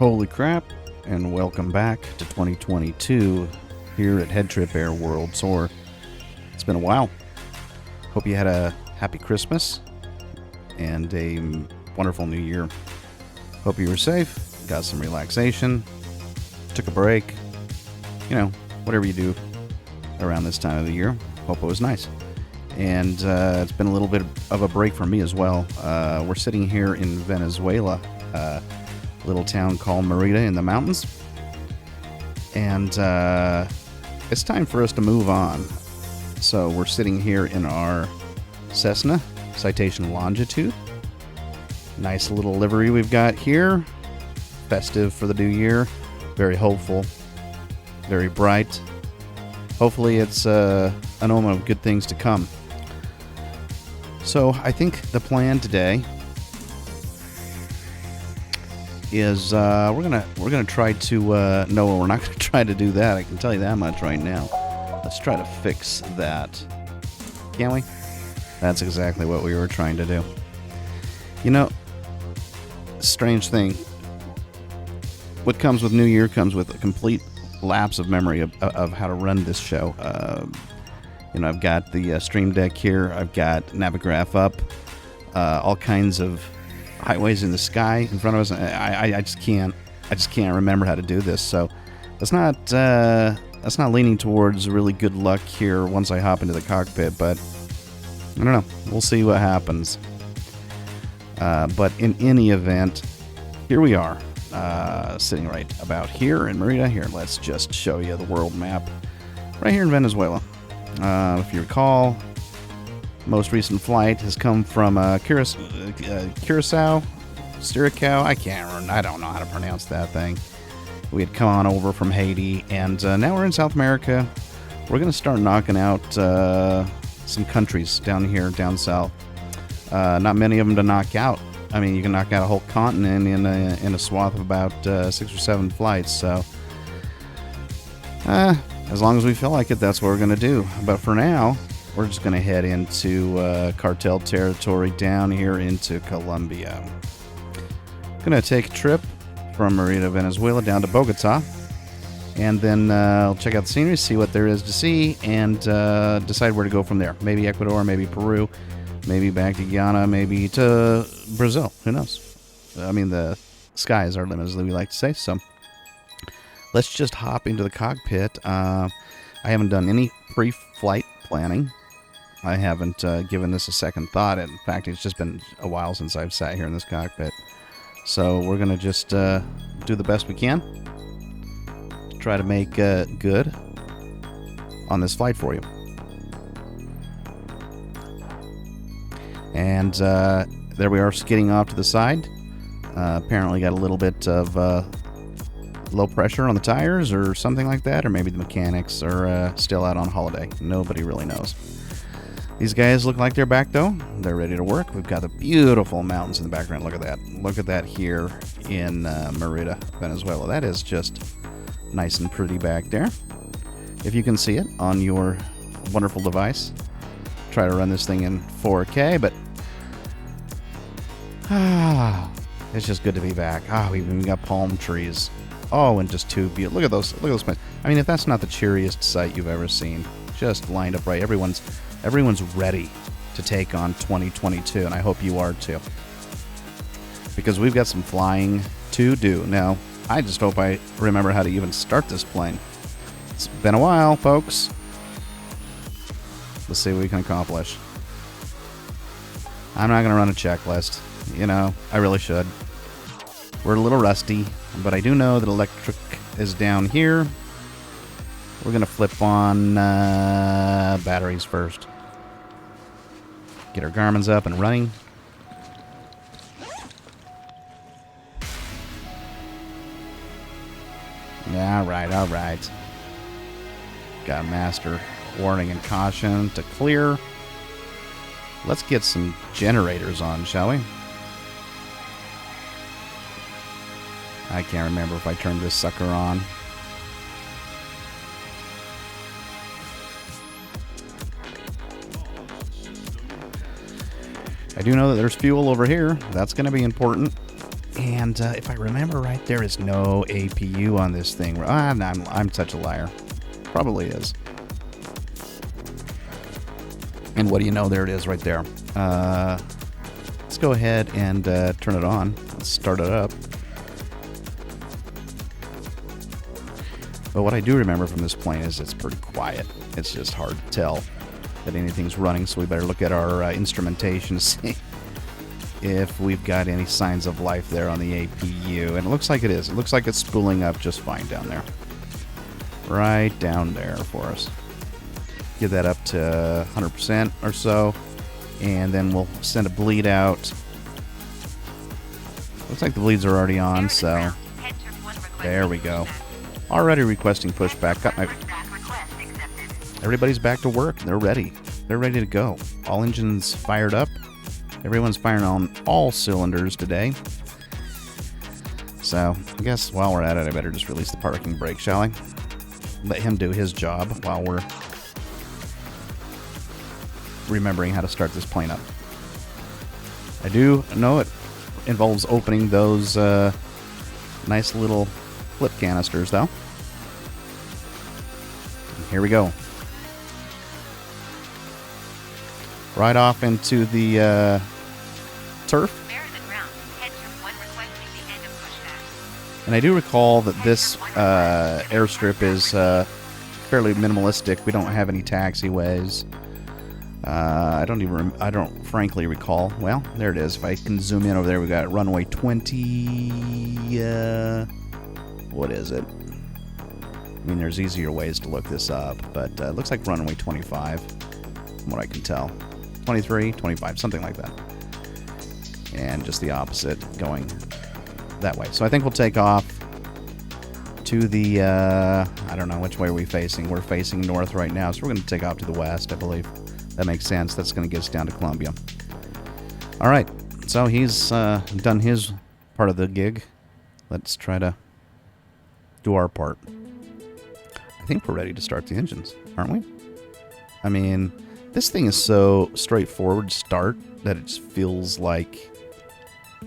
Holy crap, and welcome back to 2022 here at HeadTrip Air World Tour. It's been a while. Hope you had a happy Christmas and a wonderful new year. Hope you were safe, got some relaxation, took a break, whatever you do around this time of the year. Hope it was nice. And it's been a little bit of a break for me as well. We're sitting here in Venezuela, a little town called Merida in the mountains. And it's time for us to move on. So we're sitting here in our Cessna Citation Longitude. Nice little livery we've got here. Festive for the new year. Very hopeful. Very bright. Hopefully it's an omen of good things to come. So I think the plan today is we're gonna try to no, we're not gonna try to do that. I can tell you that much right now. Let's try to fix that. Can we? That's exactly what we were trying to do. Strange thing. What comes with New Year comes with a complete lapse of memory of how to run this show. I've got the Stream Deck here. I've got Navigraph up. All kinds of highways in the sky in front of us. I just can't remember how to do this. So that's not leaning towards really good luck here once I hop into the cockpit. But I don't know. We'll see what happens. But in any event, here we are, sitting right about here in Merida. Here, let's just show you the world map. Right here in Venezuela. If you recall, most recent flight has come from Curacao, Styricao. I don't know how to pronounce that thing. We had come on over from Haiti, and now we're in South America. We're going to start knocking out some countries down here, down south. Not many of them to knock out. I mean, you can knock out a whole continent in a swath of about 6 or 7 flights. So, as long as we feel like it, that's what we're going to do. But for now, we're just going to head into cartel territory down here into Colombia. Going to take a trip from Merida, Venezuela, down to Bogota. And then I'll check out the scenery, see what there is to see, and decide where to go from there. Maybe Ecuador, maybe Peru. Maybe back to Guyana, maybe to Brazil. Who knows? I mean, the sky is our limit, as we like to say. So let's just hop into the cockpit. I haven't done any pre-flight planning. I haven't given this a second thought. In fact, it's just been a while since I've sat here in this cockpit. So we're going to just do the best we can to try to make good on this flight for you. And there we are, skidding off to the side. Apparently got a little bit of low pressure on the tires or something like that, or maybe the mechanics are still out on holiday. Nobody really knows. These guys look like they're back, though. They're ready to work. We've got the beautiful mountains in the background. Look at that. Look at that here in Merida, Venezuela. That is just nice and pretty back there. If you can see it on your wonderful device. Try to run this thing in 4K, but it's just good to be back. We've even got palm trees. And just two beautiful. Look at those plants. I mean, if that's not the cheeriest sight you've ever seen, just lined up right. Everyone's ready to take on 2022, and I hope you are too, because we've got some flying to do. Now, I just hope I remember how to even start this plane. It's been a while, folks. Let's see what we can accomplish. I'm not going to run a checklist. I really should. We're a little rusty, but I do know that electric is down here. We're going to flip on batteries first. Get our Garmin's up and running. All right. Got a master warning and caution to clear. Let's get some generators on, shall we? I can't remember if I turned this sucker on. I do know that there's fuel over here. That's going to be important. And if I remember right, there is no APU on this thing. I'm such a liar. Probably is. And what do you know? There it is right there. Let's go ahead and turn it on. Let's start it up. But what I do remember from this plane is it's pretty quiet. It's just hard to tell that anything's running, so we better look at our instrumentation to see if we've got any signs of life there on the APU. And it looks like it is. It looks like it's spooling up just fine down there. Right down there for us. Get that up to 100% or so, and then we'll send a bleed out. Looks like the bleeds are already on, so there we go. Already requesting pushback. Everybody's back to work. They're ready. They're ready to go. All engines fired up. Everyone's firing on all cylinders today. So I guess while we're at it, I better just release the parking brake, shall I? Let him do his job while we're remembering how to start this plane up. I do know it involves opening those nice little flip canisters, though. And here we go. Right off into the turf. And I do recall that this airstrip is fairly minimalistic. We don't have any taxiways. I don't frankly recall. Well, there it is. If I can zoom in over there, we got runway 20. What is it? I mean, there's easier ways to look this up, but it looks like runway 25, from what I can tell. 23, 25, something like that. And just the opposite, going that way. So I think we'll take off to the, I don't know, which way are we facing? We're facing north right now, so we're going to take off to the west, I believe. That makes sense. That's going to get us down to Columbia. All right, so he's done his part of the gig. Let's try to do our part. I think we're ready to start the engines, aren't we? I mean, this thing is so straightforward to start that it just feels like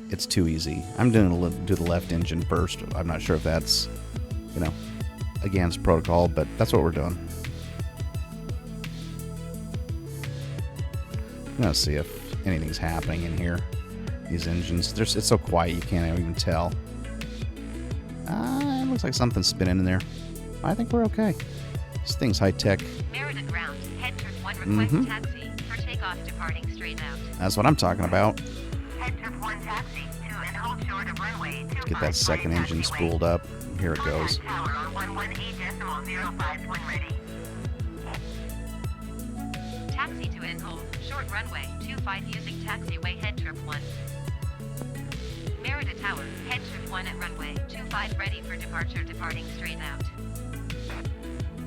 it's too easy. I'm going to do the left engine first. I'm not sure if that's, you know, against protocol, but that's what we're doing. I'm going to see if anything's happening in here. These engines, it's so quiet you can't even tell. It looks like something's spinning in there. I think we're okay. This thing's high-tech. Merida ground, HeadTrip 1 request taxi for takeoff departing straight out. That's what I'm talking about. HeadTrip 1 taxi to and hold short of runway 25. Get that second engine spooled up. Here it goes. Tower on 118.05 when ready. Taxi to and hold short runway 25 using taxiway HeadTrip 1. Merida Tower, HeadTrip 1 at runway 25 ready for departure departing straight out.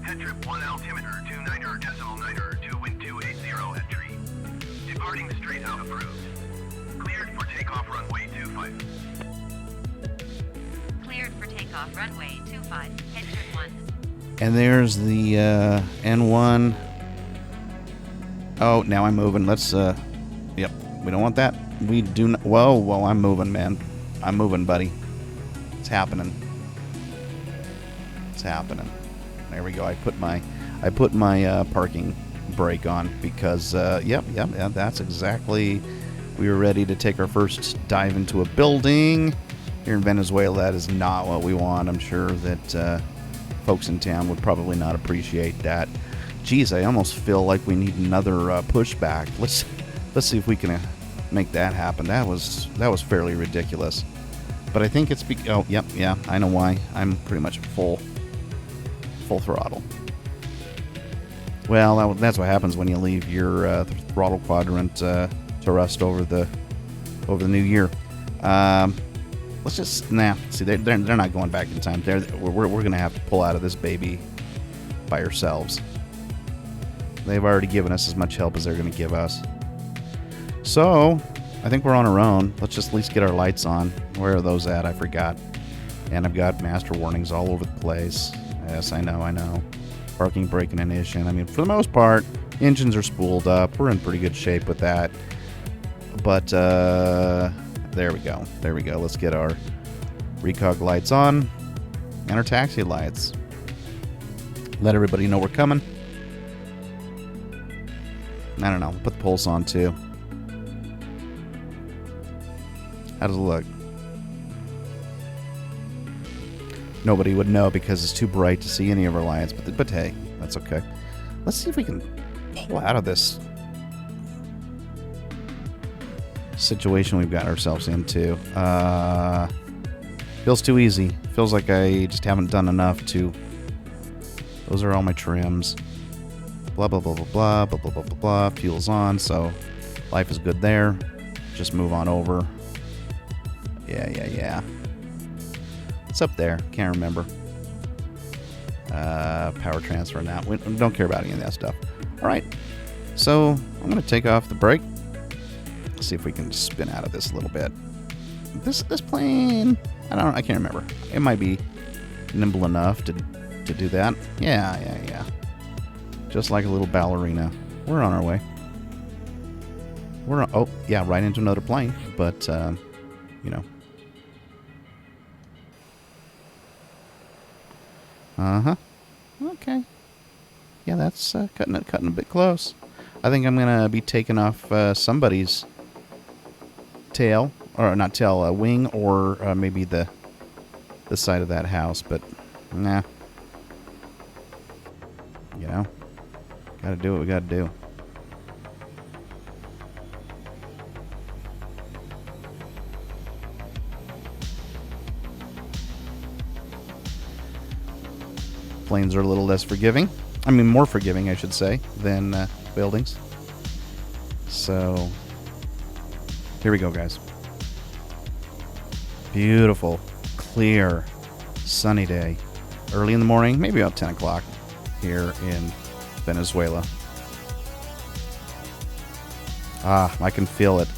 HeadTrip 1 altimeter 29.9 2 wind 280 entry. Departing straight out approved. Cleared for takeoff runway 25. Cleared for takeoff runway 25, HeadTrip 1. And there's the N1. Oh, now I'm moving. Let's, yep, we don't want that. We do not, whoa, I'm moving, man. I'm moving, buddy. It's happening. It's happening. There we go. I put my parking brake on because, yep, that's exactly, we were ready to take our first dive into a building. Here in Venezuela, that is not what we want. I'm sure that folks in town would probably not appreciate that. Geez, I almost feel like we need another pushback. Let's see if we can make that happen. That was fairly ridiculous. But I think it's oh, yep, yeah, I know why. I'm pretty much full throttle. Well, that's what happens when you leave your throttle quadrant to rust over the new year. Let's just see. They're not going back in time. We're going to have to pull out of this baby by ourselves. They've already given us as much help as they're going to give us. So I think we're on our own. Let's just at least get our lights on. Where are those at? I forgot. And I've got master warnings all over the place. Yes, I know. Parking, brake, and ignition. I mean, for the most part, engines are spooled up. We're in pretty good shape with that. But There we go. There we go. Let's get our recog lights on and our taxi lights. Let everybody know we're coming. I don't know. Put the pulse on too. How does it look? Nobody would know because it's too bright to see any of our lights, but hey, that's okay. Let's see if we can pull out of this situation we've got ourselves into. Feels too easy. Feels like I just haven't done enough to... Those are all my trims. Blah, blah, blah, blah, blah, blah, blah, blah, blah, blah. Fuel's on, so life is good there. Just move on over. Yeah. What's up there? Can't remember. Power transfer now. We don't care about any of that stuff. All right. So I'm going to take off the brake. See if we can spin out of this a little bit. This plane, I can't remember. It might be nimble enough to do that. Yeah. Just like a little ballerina. We're on our way. Oh, yeah, right into another plane. But, you know. Uh-huh. Okay. Yeah, that's cutting a bit close. I think I'm going to be taking off somebody's tail. Or not tail, wing, or maybe the side of that house. But, nah. You know. Gotta do what we gotta do. Planes are a little less forgiving. I mean, more forgiving, I should say, than buildings. So, here we go, guys. Beautiful, clear, sunny day. Early in the morning, maybe about 10 o'clock here in Venezuela. Ah, I can feel it.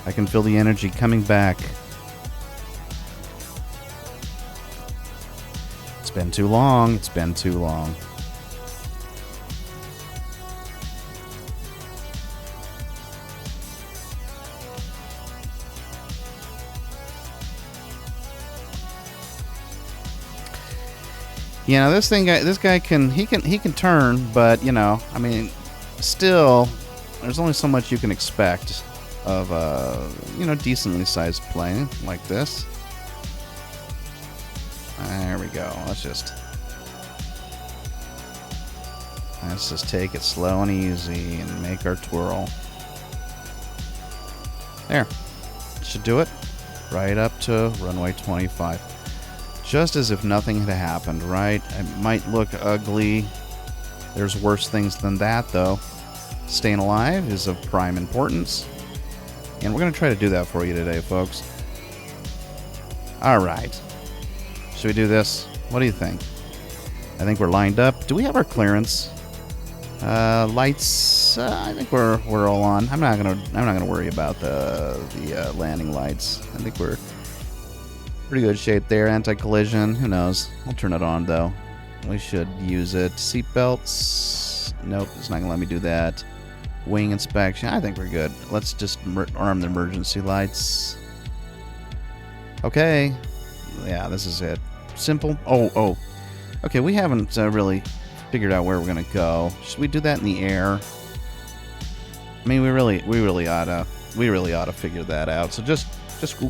I can feel the energy coming back. It's been too long. It's been too long. You know, this guy can turn, but you know, I mean, still, there's only so much you can expect of a, you know, decently sized plane like this. There we go. Let's just take it slow and easy and make our twirl. There, should do it. Right up to runway 25. Just as if nothing had happened, right? It might look ugly. There's worse things than that, though. Staying alive is of prime importance. And we're going to try to do that for you today, folks. All right. Should we do this? What do you think? I think we're lined up. Do we have our clearance? Lights. I think we're all on. I'm not gonna worry about the landing lights. I think we're pretty good shape there. Anti-collision. Who knows? I'll turn it on though. We should use it. Seatbelts. Nope, it's not gonna let me do that. Wing inspection. I think we're good. Let's just arm the emergency lights. Okay. Yeah, this is it. Simple. Oh. Okay, we haven't really figured out where we're gonna go. Should we do that in the air? I mean, we really ought to figure that out. So just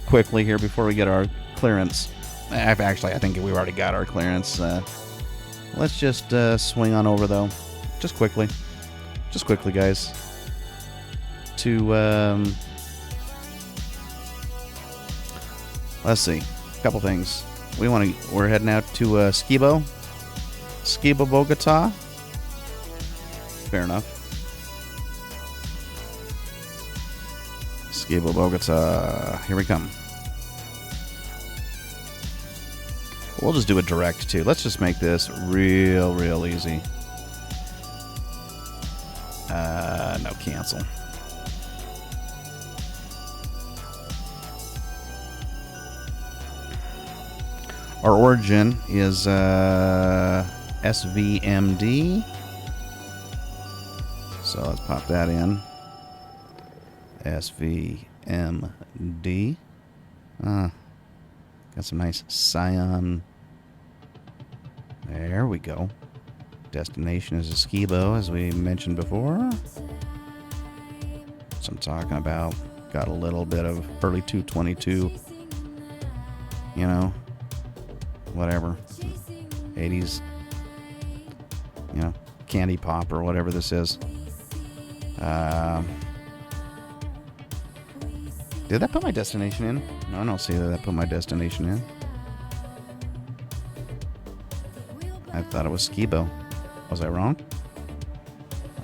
quickly here before we get our clearance. I think we already got our clearance. Let's just swing on over though. Just quickly, guys. To let's see, a couple things. We're heading out to Skibo, Bogota. Fair enough. Skibo, Bogota. Here we come. We'll just do a direct too. Let's just make this real easy. No, cancel. Our origin is SVMD. So let's pop that in. SVMD. MD. Got some nice cyan. There we go. Destination is Esquibo, as we mentioned before. That's what I'm talking about. Got a little bit of early 222. You know, whatever. 80s. You know, candy pop or whatever this is. Did that put my destination in? No, I don't see that put my destination in. I thought it was Skibo. Was I wrong?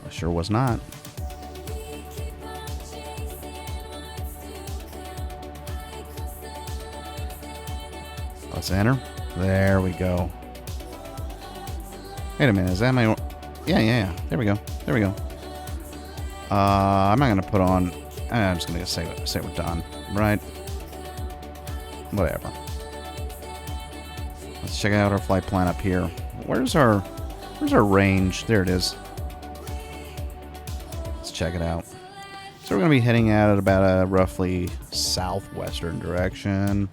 I sure was not. Let's enter. There we go. Wait a minute, is that my... Yeah. There we go. I'm not going to put on... I'm just going to say we're done. Right? Whatever. Let's check out our flight plan up here. Where's our range? There it is. Let's check it out. So we're going to be heading out at about a roughly southwestern direction.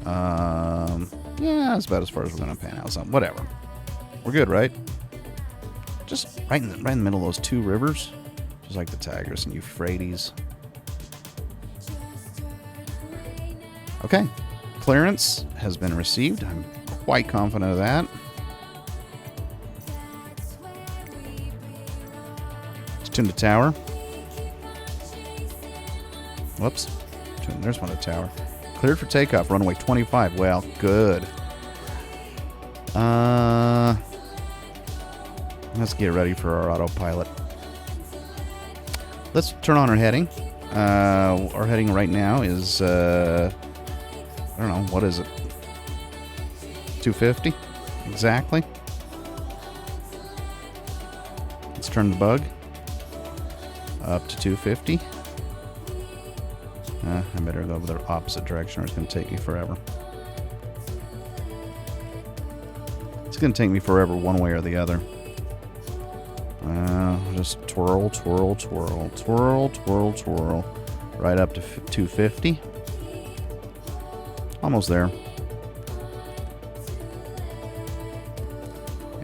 Yeah, that's about as far as we're going to pan out. Something. Whatever. We're good, right? Just right in the middle of those two rivers. Just like the Tigris and Euphrates. Okay. Clearance has been received. I'm quite confident of that. Let's tune the tower. Whoops. There's one at the tower. Cleared for takeoff. Runway 25. Well, good. Let's get ready for our autopilot. Let's turn on our heading. Our heading right now is, I don't know, what is it? 250? Exactly. Let's turn the bug up to 250. I better go the opposite direction or it's going to take me forever. It's going to take me forever one way or the other. Just twirl. Right up to 250. Almost there.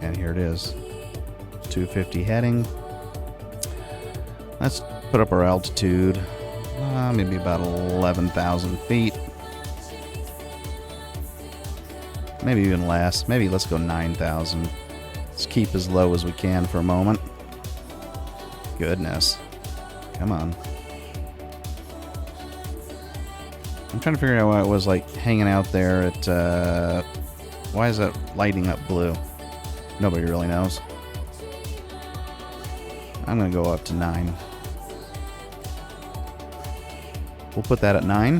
And here it is. 250 heading. Let's put up our altitude. Maybe about 11,000 feet. Maybe even less. Maybe let's go 9,000. Let's keep as low as we can for a moment. Goodness. Come on. I'm trying to figure out why it was like hanging out there at, why is that lighting up blue? Nobody really knows. I'm going to go up to 9. We'll put that at 9.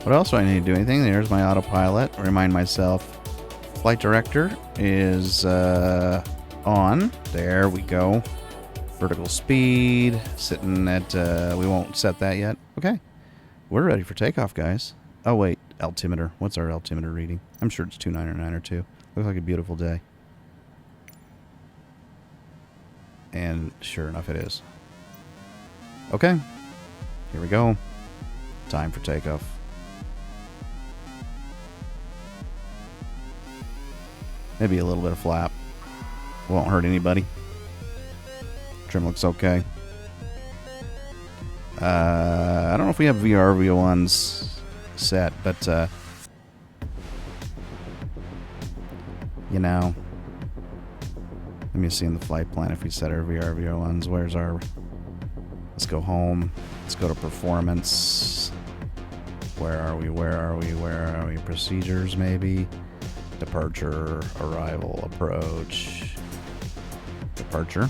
What else do I need to do? Anything? There's my autopilot. Remind myself. Flight director is on. There we go. Vertical speed. Sitting at... we won't set that yet. Okay. We're ready for takeoff, guys. Oh, wait. Altimeter. What's our altimeter reading? I'm sure it's 299 Looks like a beautiful day. And sure enough, it is. Okay. Here we go. Time for takeoff. Maybe a little bit of flap. Won't hurt anybody. Trim looks okay. I don't know if we have VRV1s set, but you know, let me see in the flight plan if we set our VRV1s. Where's our... Let's go home. Let's go to performance. Where are we? Procedures, maybe. Departure, arrival, approach. Departure.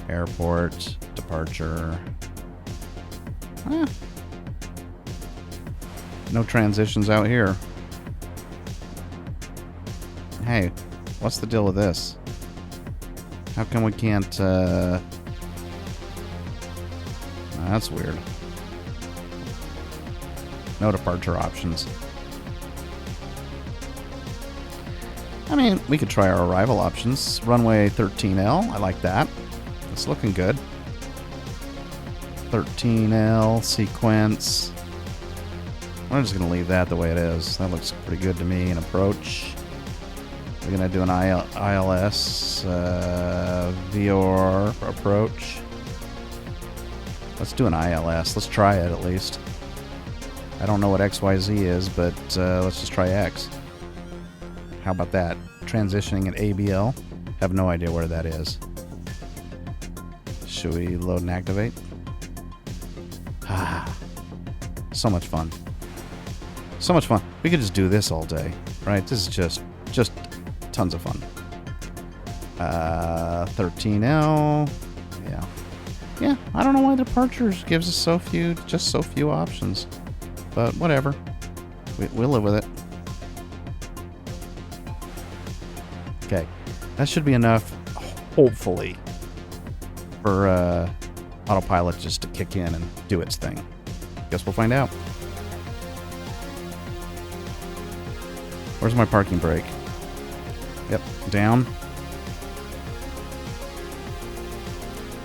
Airport, departure. No transitions out here. Hey, what's the deal with this? How come we can't, that's weird. No departure options. I mean, we could try our arrival options. Runway 13L, I like that. It's looking good. 13L sequence. I'm just going to leave that the way it is. That looks pretty good to me. An approach. We're going to do an ILS VOR approach. Let's do an ILS. Let's try it at least. I don't know what XYZ is, but let's just try X. How about that? Transitioning at ABL. Have no idea where that is. Should we load and activate? Ah, so much fun. So much fun. We could just do this all day, right? This is just tons of fun. 13L. Yeah. Yeah, I don't know why departures gives us so few options. But whatever. We'll live with it. Okay. That should be enough, hopefully, for autopilot just to kick in and do its thing. Guess we'll find out. Where's my parking brake? Yep, down.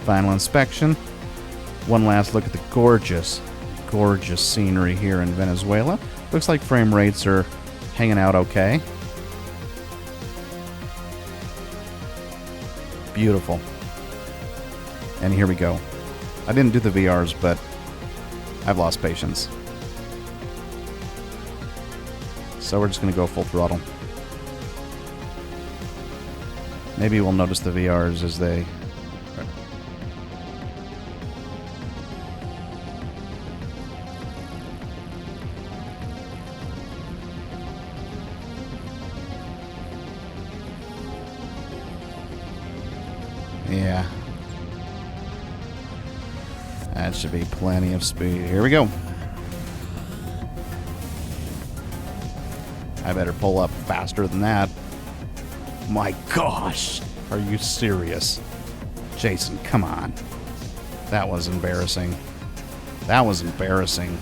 Final inspection. One last look at the gorgeous scenery here in Venezuela. Looks like frame rates are hanging out okay. Beautiful. And here we go. I didn't do the VRs, but I've lost patience. So we're just going to go full throttle. Maybe we'll notice the VRs as they... Yeah. That should be plenty of speed. Here we go. I better pull up faster than that. My gosh. Are you serious? Jason, come on. That was embarrassing. That was embarrassing.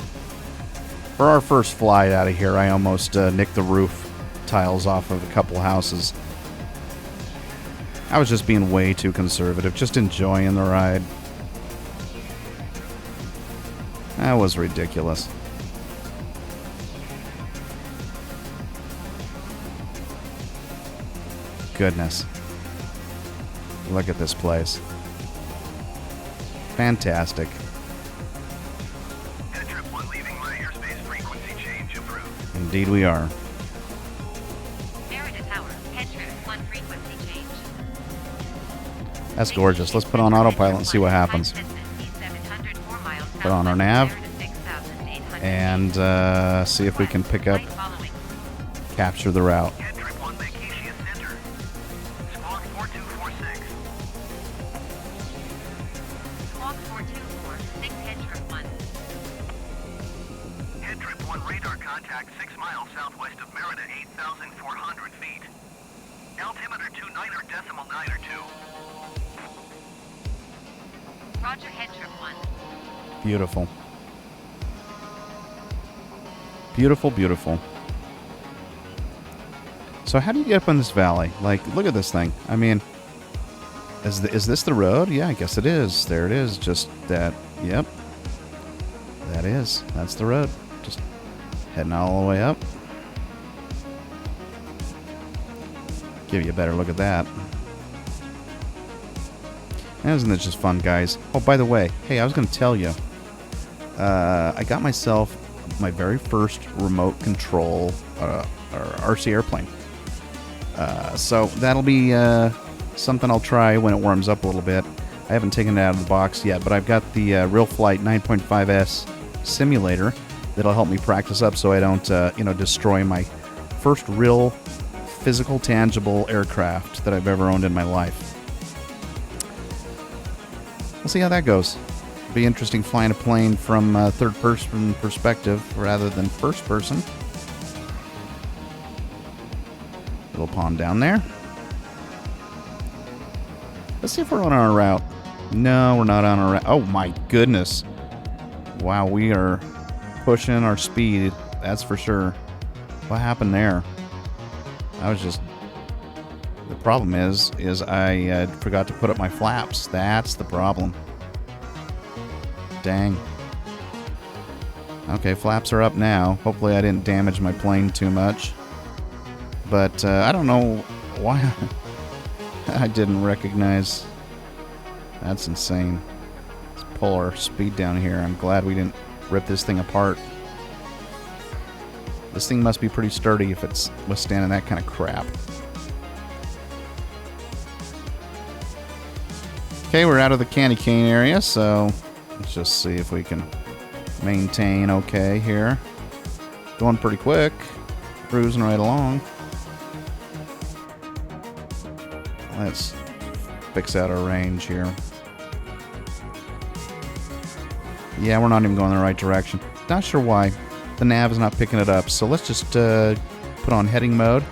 For our first flight out of here, I almost nicked the roof tiles off of a couple houses. I was just being way too conservative, just enjoying the ride. That was ridiculous. Goodness. Look at this place. Fantastic. HeadTrip 1 leaving my airspace frequency change approved. Indeed we are. Merida Tower, HeadTrip 1 frequency change. That's gorgeous. Let's put on autopilot and see what happens. Put on our nav and see if we can pick up, capture the route. HeadTrip 1 Vacatia Center. Squawk 4246. Squawk 4246, HeadTrip 1. HeadTrip 1 radar contact 6 miles southwest of Merida, 8,400 feet. Altimeter 29.92. Roger, HeadTrip 1. Beautiful. Beautiful, beautiful. So how do you get up in this valley? Like, look at this thing. I mean, is this the road? Yeah, I guess it is. There it is. Just that. Yep. That's the road. Just heading all the way up. Give you a better look at that. Isn't it just fun, guys? Oh, by the way, hey, I was going to tell you. I got myself my very first remote control or RC airplane. So that'll be something I'll try when it warms up a little bit. I haven't taken it out of the box yet, but I've got the Real Flight 9.5S simulator that'll help me practice up so I don't, destroy my first real physical, tangible aircraft that I've ever owned in my life. We'll see how that goes. It'll be interesting flying a plane from third-person perspective rather than first-person. Little pond down there. Let's see if we're on our route. No, we're not on our route. Oh my goodness. Wow, we are pushing our speed. That's for sure. What happened there? I was just... The problem is I forgot to put up my flaps. That's the problem. Dang. Okay, flaps are up now. Hopefully I didn't damage my plane too much. But I don't know why I didn't recognize. That's insane. Let's pull our speed down here. I'm glad we didn't rip this thing apart. This thing must be pretty sturdy if it's withstanding that kind of crap. Okay, we're out of the candy cane area, so let's just see if we can maintain okay here. Going pretty quick. Cruising right along. Let's fix out our range here. Yeah, we're not even going in the right direction. Not sure why. The nav is not picking it up, so let's just put on heading mode.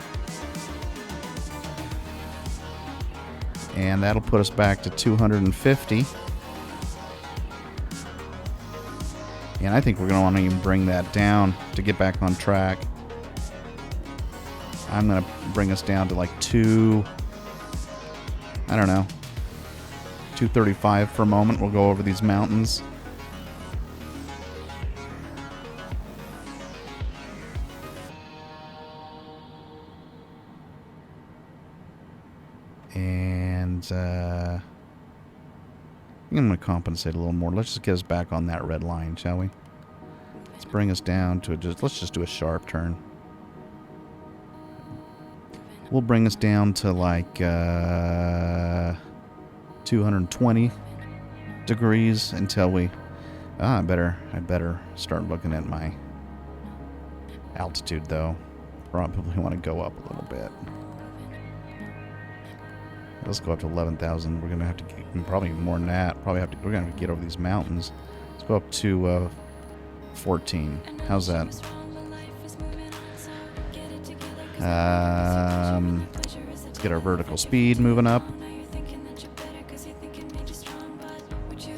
And that'll put us back to 250. And I think we're going to want to even bring that down to get back on track. I'm going to bring us down to like I don't know, 235 for a moment. We'll go over these mountains. And I think I'm going to compensate a little more. Let's just get us back on that red line, shall we? Let's bring us down to let's just do a sharp turn. We'll bring us down to like 220 degrees until we... I better start looking at my altitude, though. Probably want to go up a little bit. Let's go up to 11,000. We're going to have to get, probably more than that. We're going to have to get over these mountains. Let's go up to 14. How's that? Let's get our vertical speed moving up.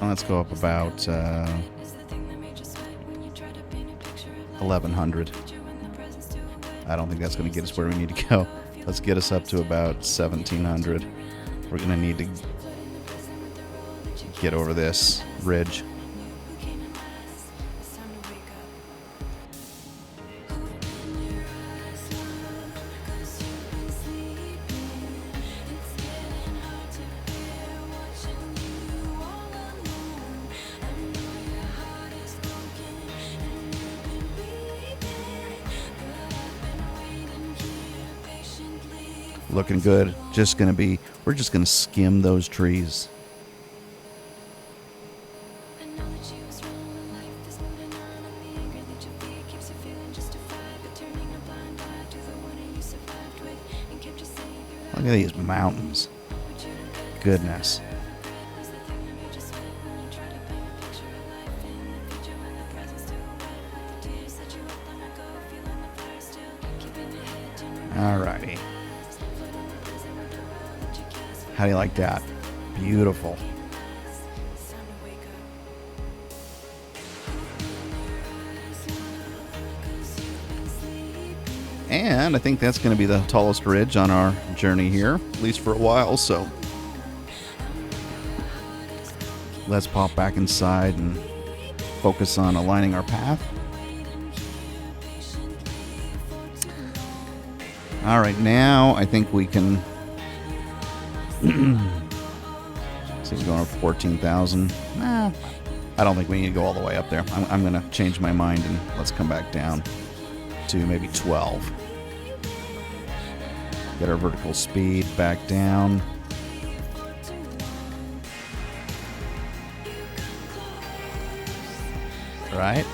Let's go up about 1,100. I don't think that's going to get us where we need to go. Let's get us up to about 1,700. We're going to need to get over this ridge. Looking good. We're just gonna skim those trees. Look at these mountains. Goodness. Alrighty. How do you like that? Beautiful. And I think that's going to be the tallest ridge on our journey here, at least for a while, so let's pop back inside and focus on aligning our path. All right, now I think we can... So he's going up 14,000. I don't think we need to go all the way up there. I'm going to change my mind and let's come back down to maybe 12. Get our vertical speed back down. Right?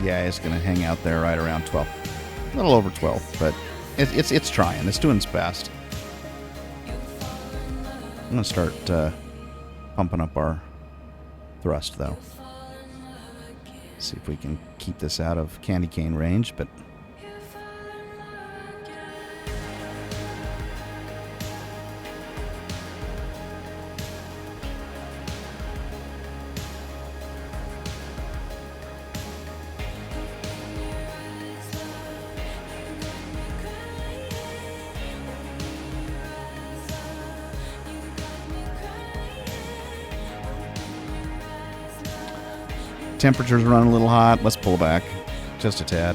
Yeah, it's going to hang out there right around 12. A little over 12, but it's trying. It's doing its best. I'm going to start pumping up our thrust, though. See if we can keep this out of candy cane range, but... temperature's running a little hot. Let's pull back just a tad.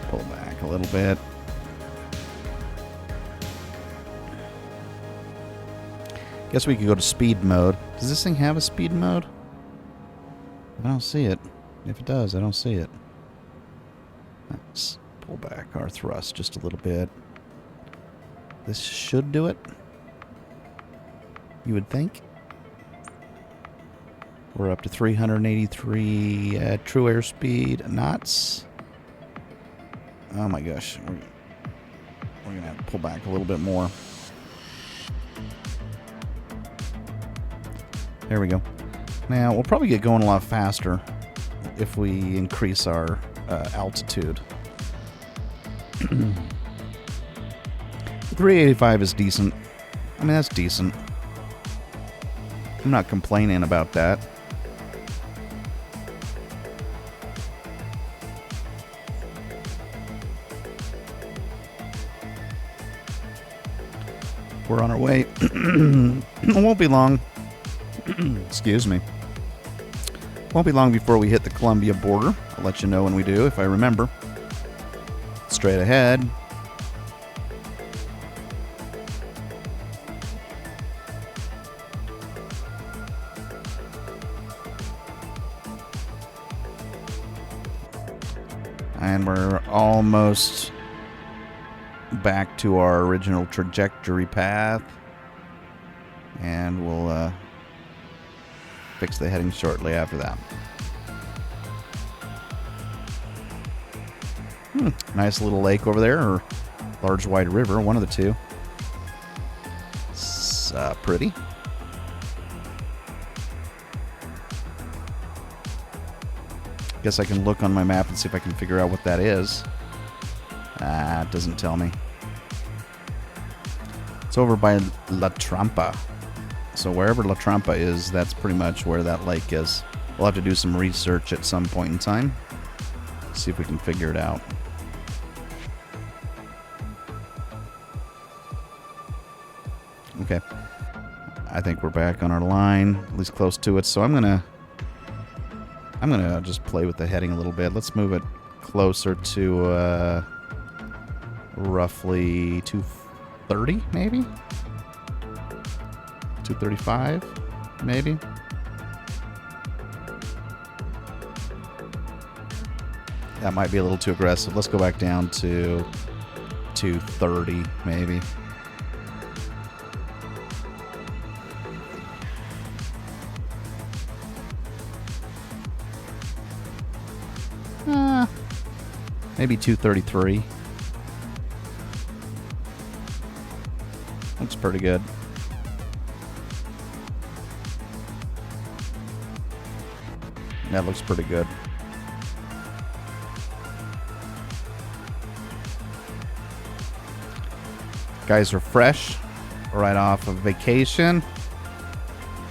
Pull back a little bit. Guess we could go to speed mode. Does this thing have a speed mode? I don't see it. If it does, I don't see it. Let's pull back our thrust just a little bit. This should do it. You would think. We're up to 383 true airspeed knots. Oh my gosh. We're going to have to pull back a little bit more. There we go. Now, we'll probably get going a lot faster if we increase our altitude. 385 is decent. I mean, that's decent. I'm not complaining about that. We're on our way. It won't be long. Excuse me. Won't be long before we hit the Colombia border. I'll let you know when we do, if I remember. Straight ahead. And we're almost back to our original trajectory path. And we'll fix the heading shortly after that. Nice little lake over there, or large wide river, one of the two. It's pretty. Guess I can look on my map and see if I can figure out what that is. It doesn't tell me. It's over by La Trampa. So wherever La Trampa is, that's pretty much where that lake is. We'll have to do some research at some point in time. See if we can figure it out. Okay. I think we're back on our line, at least close to it. So I'm gonna just play with the heading a little bit. Let's move it closer to roughly 230, maybe? 235, maybe? That might be a little too aggressive. Let's go back down to 230, maybe. Maybe 233. Looks pretty good. That looks pretty good. Guys are fresh, right off of vacation.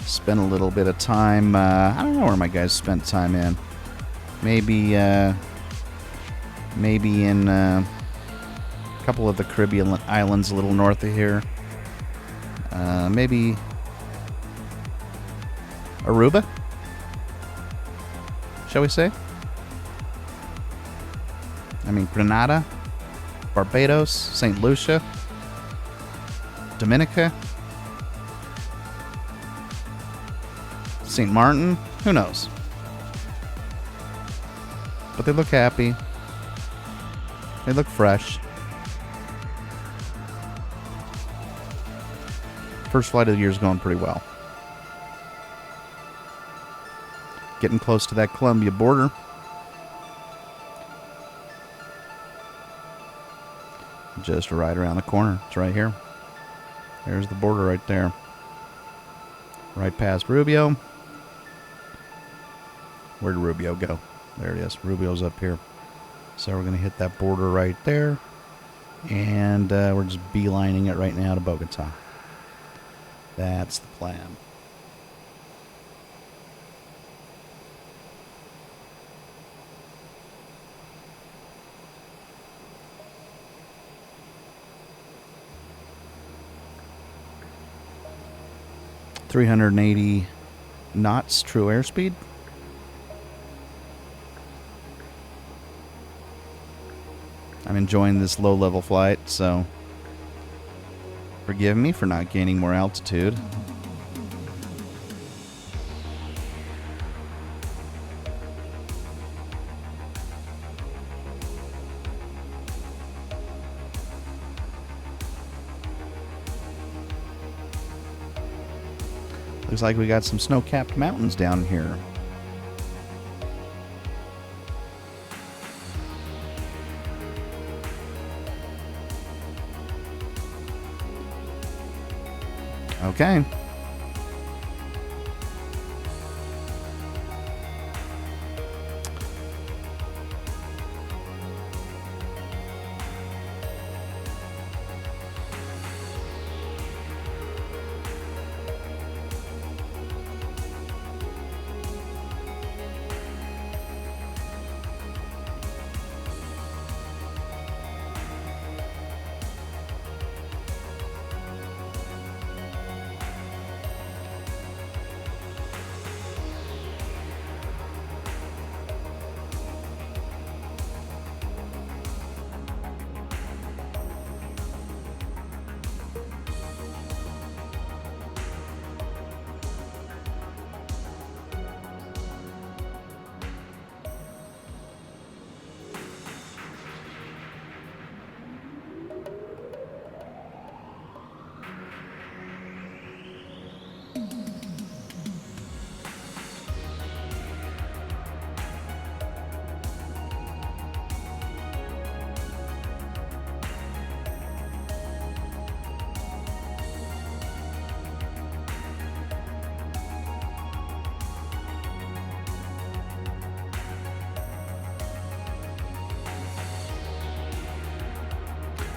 Spent a little bit of time. I don't know where my guys spent time in. Maybe in a couple of the Caribbean islands a little north of here. Maybe Aruba, shall we say? I mean, Grenada, Barbados, St. Lucia, Dominica, St. Martin, who knows? But they look happy. They look fresh. First flight of the year is going pretty well. Getting close to that Colombia border. Just right around the corner. It's right here. There's the border right there. Right past Rubio. Where did Rubio go? There it is. Rubio's up here. So we're going to hit that border right there. And we're just beelining it right now to Bogota. That's the plan. .380 knots true airspeed. I'm enjoying this low-level flight, so forgive me for not gaining more altitude. Looks like we got some snow-capped mountains down here. Okay.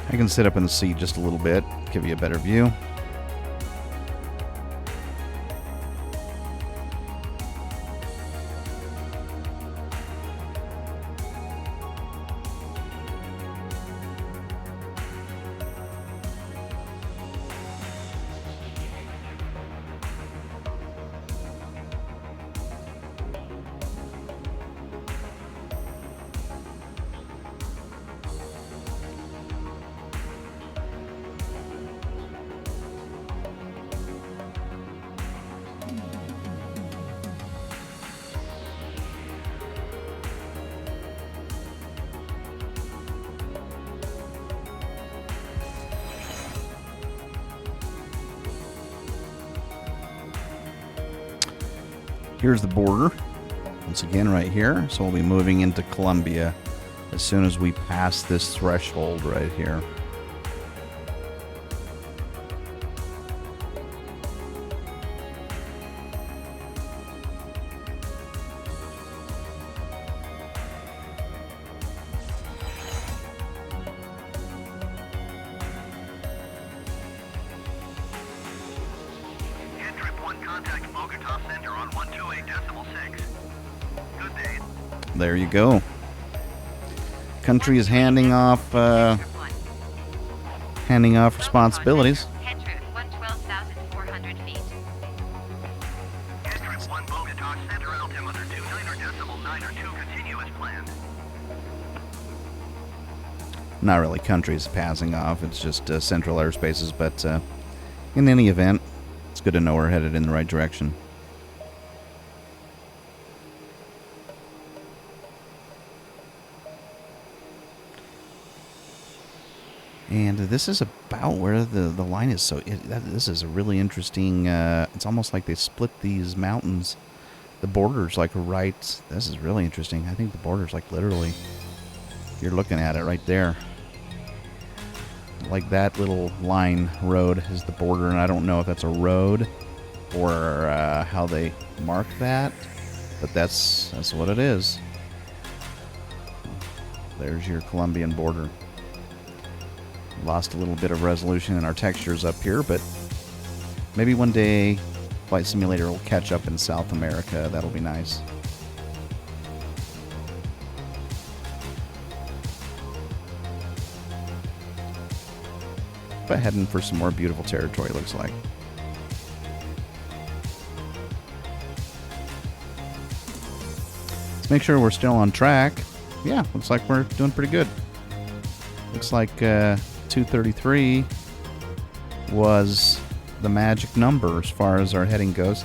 I can sit up in the seat just a little bit, give you a better view. Here's the border, once again right here. So we'll be moving into Colombia as soon as we pass this threshold right here. HeadTrip 1 contact Bogota Center on 128.6. Good day. There you go. Country is handing off responsibilities. HeadTrip 112,400 feet. HeadTrip 1 Bogota Center altimeter 29.92 continuous planned. Not really countries passing off, it's just central airspaces, but in any event, it's good to know we're headed in the right direction. And this is about where the line is. So this is a really interesting, it's almost like they split these mountains. The border's like right, this is really interesting. I think the border's like literally, you're looking at it right there. Like that little line road is the border, and I don't know if that's a road or how they mark that, but that's what it is. There's your Colombian border. Lost a little bit of resolution in our textures up here, but Maybe one day Flight Simulator will catch up in South America. That'll be nice. But heading for some more beautiful territory, looks like. Let's make sure we're still on track. Yeah, looks like we're doing pretty good. Looks like 233 was the magic number as far as our heading goes.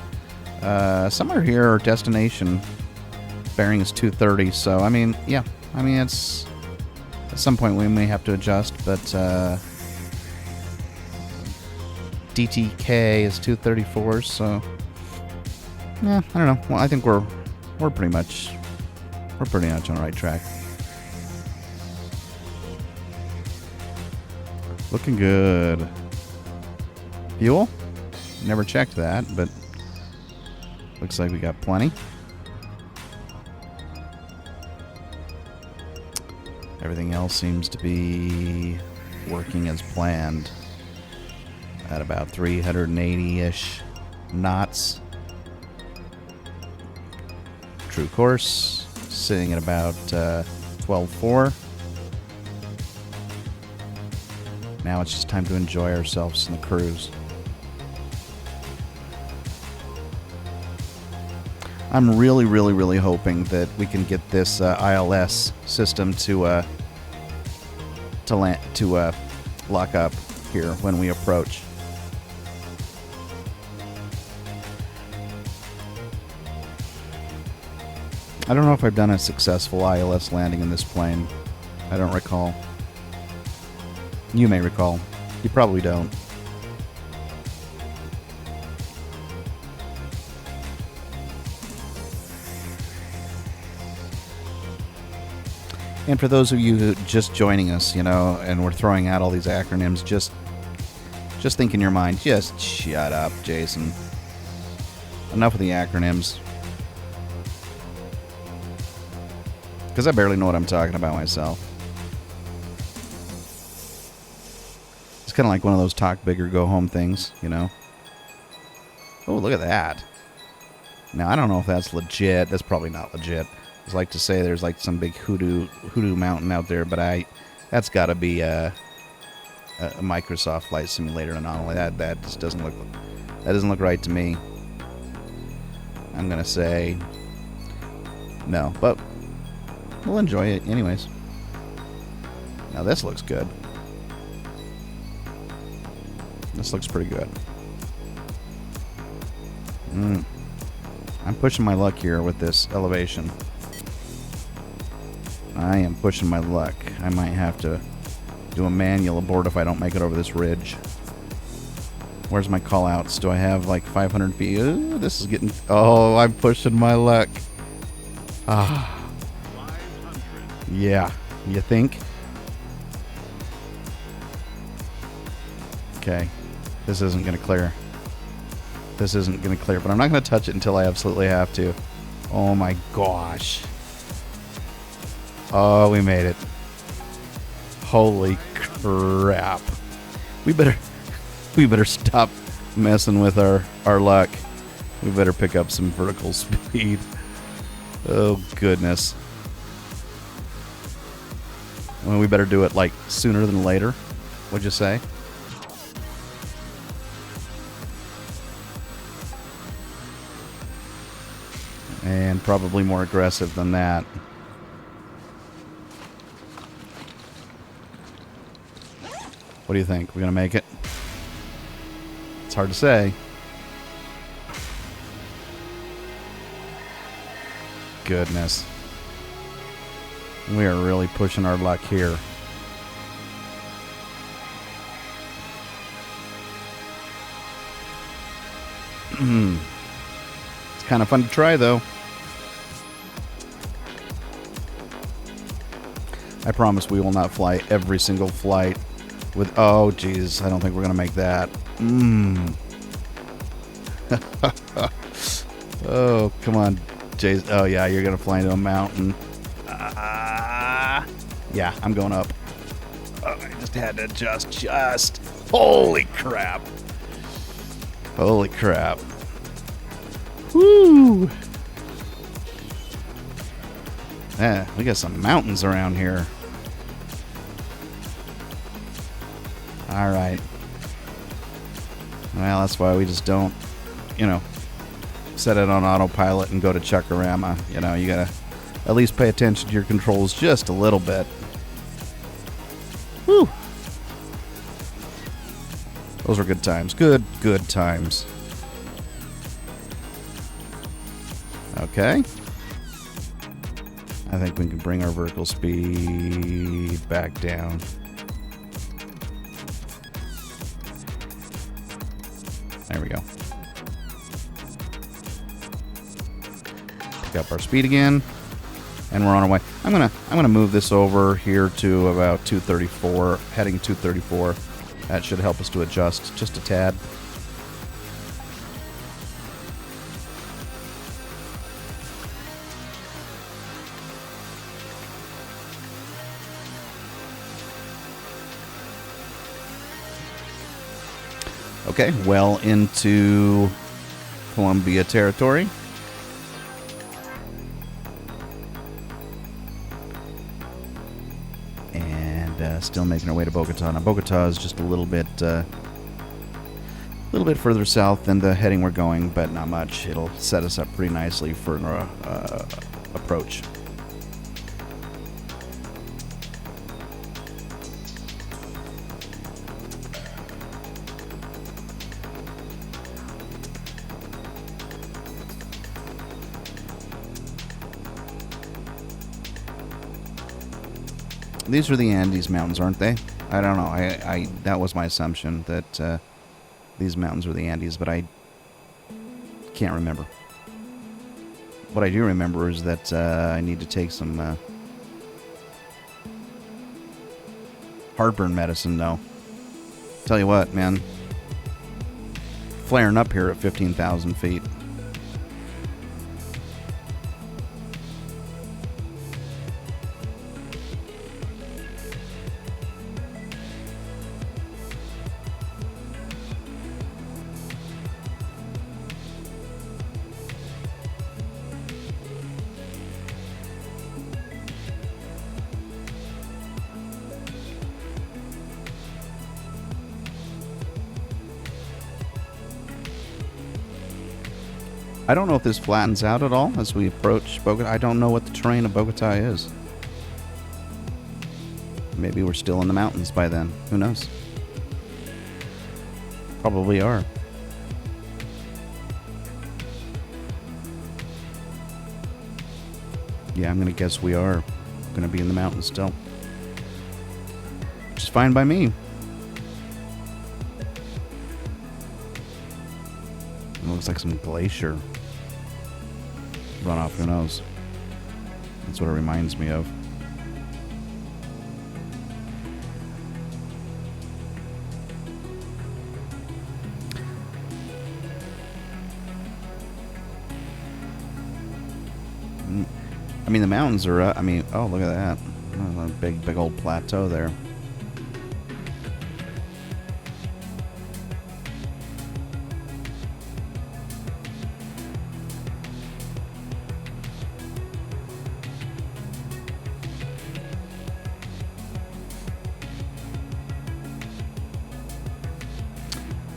Somewhere here, our destination bearing is 230. So, I mean, yeah. I mean, it's... At some point, we may have to adjust, but... DTK is 234, so... Yeah, I don't know. Well, I think we're pretty much... We're pretty much on the right track. Looking good. Fuel? Never checked that, but looks like we got plenty. Everything else seems to be working as planned at about 380-ish knots. True course, sitting at about 12.4. Now it's just time to enjoy ourselves in the cruise. I'm really, really, really hoping that we can get this ILS system to lock up here when we approach. I don't know if I've done a successful ILS landing in this plane. I don't recall. You may recall. You probably don't. And for those of you who just joining us, you know, and we're throwing out all these acronyms, just think in your mind, just shut up, Jason. Enough of the acronyms. Because I barely know what I'm talking about myself. It's kind of like one of those talk big or go home things, you know. Oh, look at that. Now, I don't know if that's legit. That's probably not legit. I like to say there's like some big hoodoo mountain out there, but that's got to be a Microsoft Flight Simulator anomaly. That just doesn't look right to me. I'm gonna say no, but we'll enjoy it anyways. Now this looks good. This looks pretty good. I'm pushing my luck here with this elevation. I am pushing my luck. I might have to do a manual abort if I don't make it over this ridge. Where's my call-outs? Do I have like 500 feet? Ooh, this is getting... Oh, I'm pushing my luck. Ah. Yeah. You think? Okay. This isn't going to clear. This isn't going to clear, but I'm not going to touch it until I absolutely have to. Oh my gosh. Oh, we made it. Holy crap. We better stop messing with our luck. We better pick up some vertical speed. Oh, goodness. Well, we better do it, like, sooner than later. What'd you say? And probably more aggressive than that. What do you think? We're going to make it? It's hard to say. Goodness. We are really pushing our luck here. It's kind of fun to try, though. I promise we will not fly every single flight with... Oh, geez. I don't think we're going to make that. Oh, come on, Jason. Oh, yeah, you're going to fly into a mountain. Yeah, I'm going up. Oh, I just had to adjust. Holy crap. Holy crap. Woo! Yeah, we got some mountains around here. Alright. Well, that's why we just don't, set it on autopilot and go to Chuckarama. You gotta at least pay attention to your controls just a little bit. Woo! Those were good times. Good times. Okay. I think we can bring our vertical speed back down. There we go. Pick up our speed again, and we're on our way. I'm gonna move this over here to about 234, heading 234. That should help us to adjust just a tad. Okay, well into Columbia territory. And still making our way to Bogota. Now, Bogota is just a little bit further south than the heading we're going, but not much. It'll set us up pretty nicely for an approach. These are the Andes Mountains, aren't they? I don't know. I that was my assumption that these mountains were the Andes, but I can't remember. What I do remember is that I need to take some heartburn medicine, though. Tell you what, man. Flaring up here at 15,000 feet. I don't know if this flattens out at all as we approach Bogota. I don't know what the terrain of Bogota is. Maybe we're still in the mountains by then. Who knows? Probably are. Yeah, I'm going to guess we are going to be in the mountains still. Which is fine by me. It looks like some glacier runoff, who knows? That's what it reminds me of. I mean, the mountains are, oh, look at that. Oh, a big old plateau there.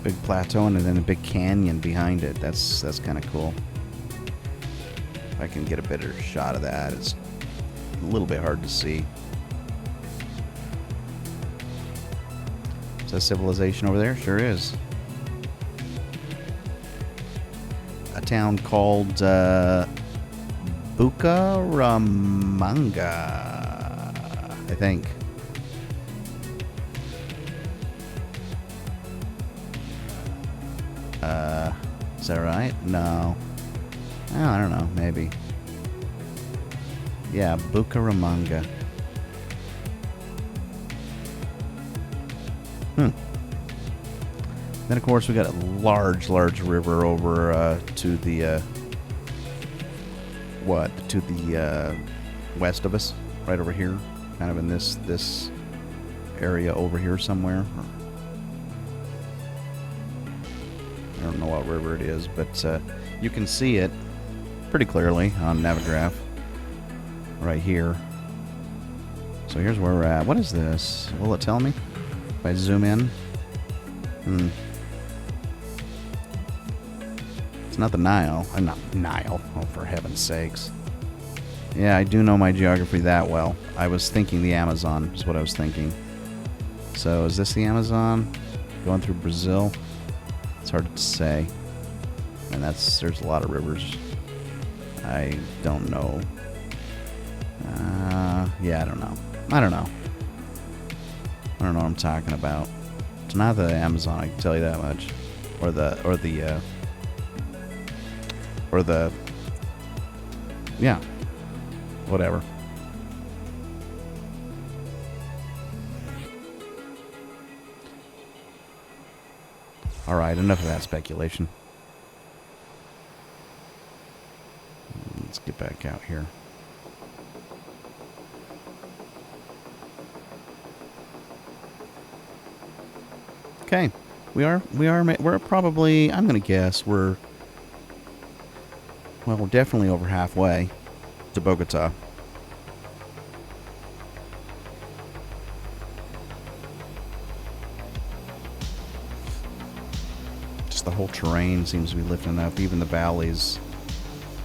Big plateau and then a big canyon behind it. That's kind of cool. If I can get a better shot of that, it's a little bit hard to see. Is that civilization over there? Sure is. A town called Bucaramanga, I think. Is that right? No. Oh, I don't know. Maybe. Yeah, Bucaramanga. Then, of course, we got a large river over to the west of us, right over here, kind of in this area over here somewhere. I don't know what river it is, but you can see it pretty clearly on Navigraph right here. So here's where we're at. What is this? Will it tell me if I zoom in? It's not the Nile. Not Nile. Oh, for heaven's sakes. Yeah, I do know my geography that well. I was thinking the Amazon is what I was thinking. So is this the Amazon? Going through Brazil? It's hard to say. And there's a lot of rivers. I don't know. Yeah, I don't know. I don't know what I'm talking about. It's not the Amazon, I can tell you that much. Or the yeah, whatever. All right, enough of that speculation. Let's get back out here. Okay, we're probably, I'm gonna guess we're definitely over halfway to Bogota. Just the whole terrain seems to be lifting up. Even the valleys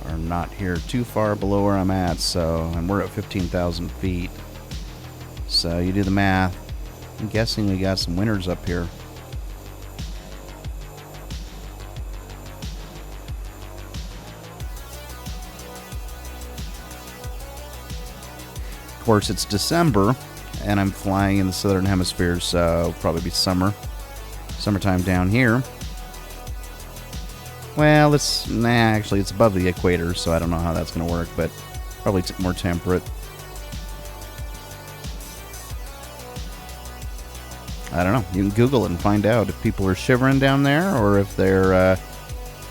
are not here too far below where I'm at, and we're at 15,000 feet. So you do the math. I'm guessing we got some winters up here. Of course, it's December, and I'm flying in the southern hemisphere, so it'll probably be summertime down here. Well, actually, it's above the equator, so I don't know how that's going to work, but probably more temperate. I don't know. You can Google it and find out if people are shivering down there or if they're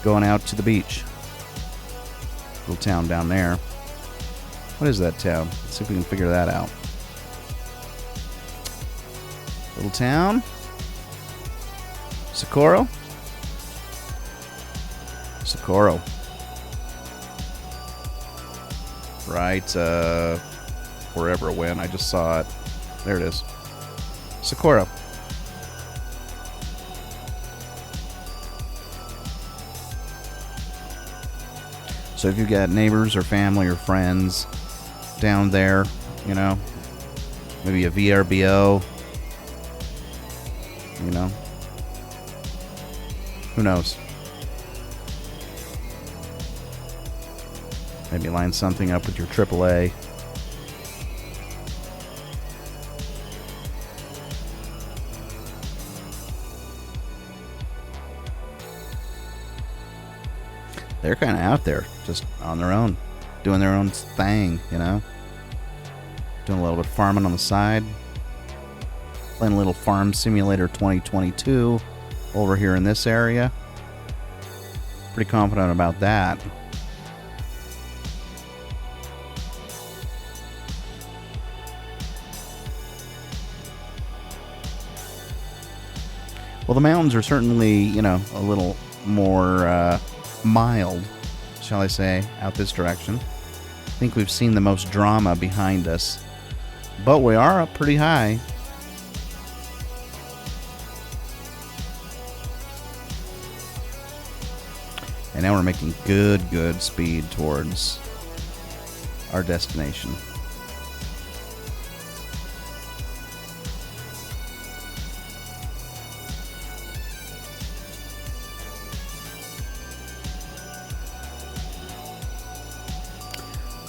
going out to the beach. Little town down there. What is that town? Let's see if we can figure that out. Little town? Socorro? Socorro. Right, wherever it went. I just saw it. There it is. Socorro. So if you've got neighbors or family or friends down there, you know, maybe a VRBO, you know, who knows? Maybe line something up with your AAA. They're kind of out there, just on their own, doing their own thing, you know? Doing a little bit of farming on the side. Playing a little Farm Simulator 2022 over here in this area. Pretty confident about that. Well, the mountains are certainly, you know, a little more mild, shall I say, out this direction. I think we've seen the most drama behind us, but we are up pretty high. And now we're making good speed towards our destination.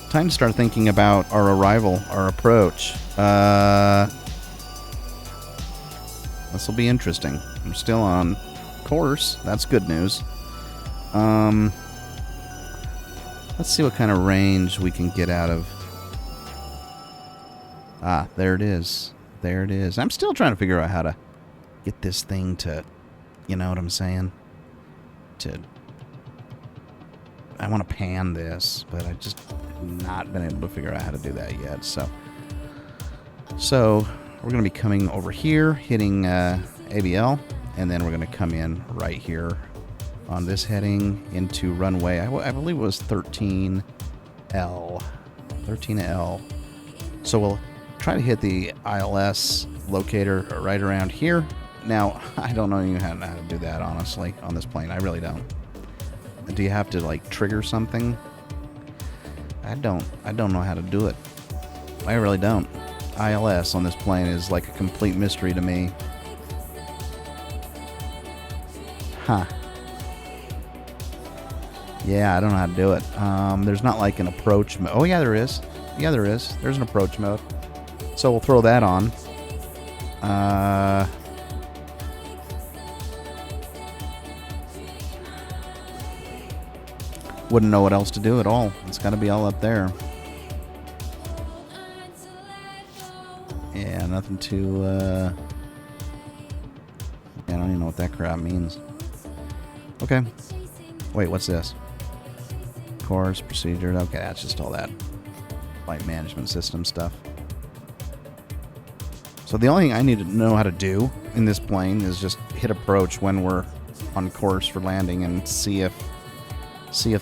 Time to start thinking about our arrival, our approach. This will be interesting. I'm still on course. That's good news. Let's see what kind of range we can get out of. Ah, there it is. There it is. I'm still trying to figure out how to get this thing to, you know what I'm saying? I want to pan this, but I just not been able to figure out how to do that yet. So we're going to be coming over here, hitting ABL, and then we're going to come in right here on this heading into runway. I believe it was 13L. 13L. So we'll try to hit the ILS locator right around here. Now, I don't know even how to do that, honestly, on this plane. I really don't. Do you have to, like, trigger something? I don't know how to do it. I really don't. ILS on this plane is like a complete mystery to me. Huh. Yeah, I don't know how to do it. There's not like an approach mode. Oh, yeah, there is. Yeah, there is. There's an approach mode. So we'll throw that on. Wouldn't know what else to do at all. It's got to be all up there. Yeah, nothing to... I don't even know what that crap means. Okay. Wait, what's this? Course, procedure. Okay, that's just all that flight management system stuff. So the only thing I need to know how to do in this plane is just hit approach when we're on course for landing and see if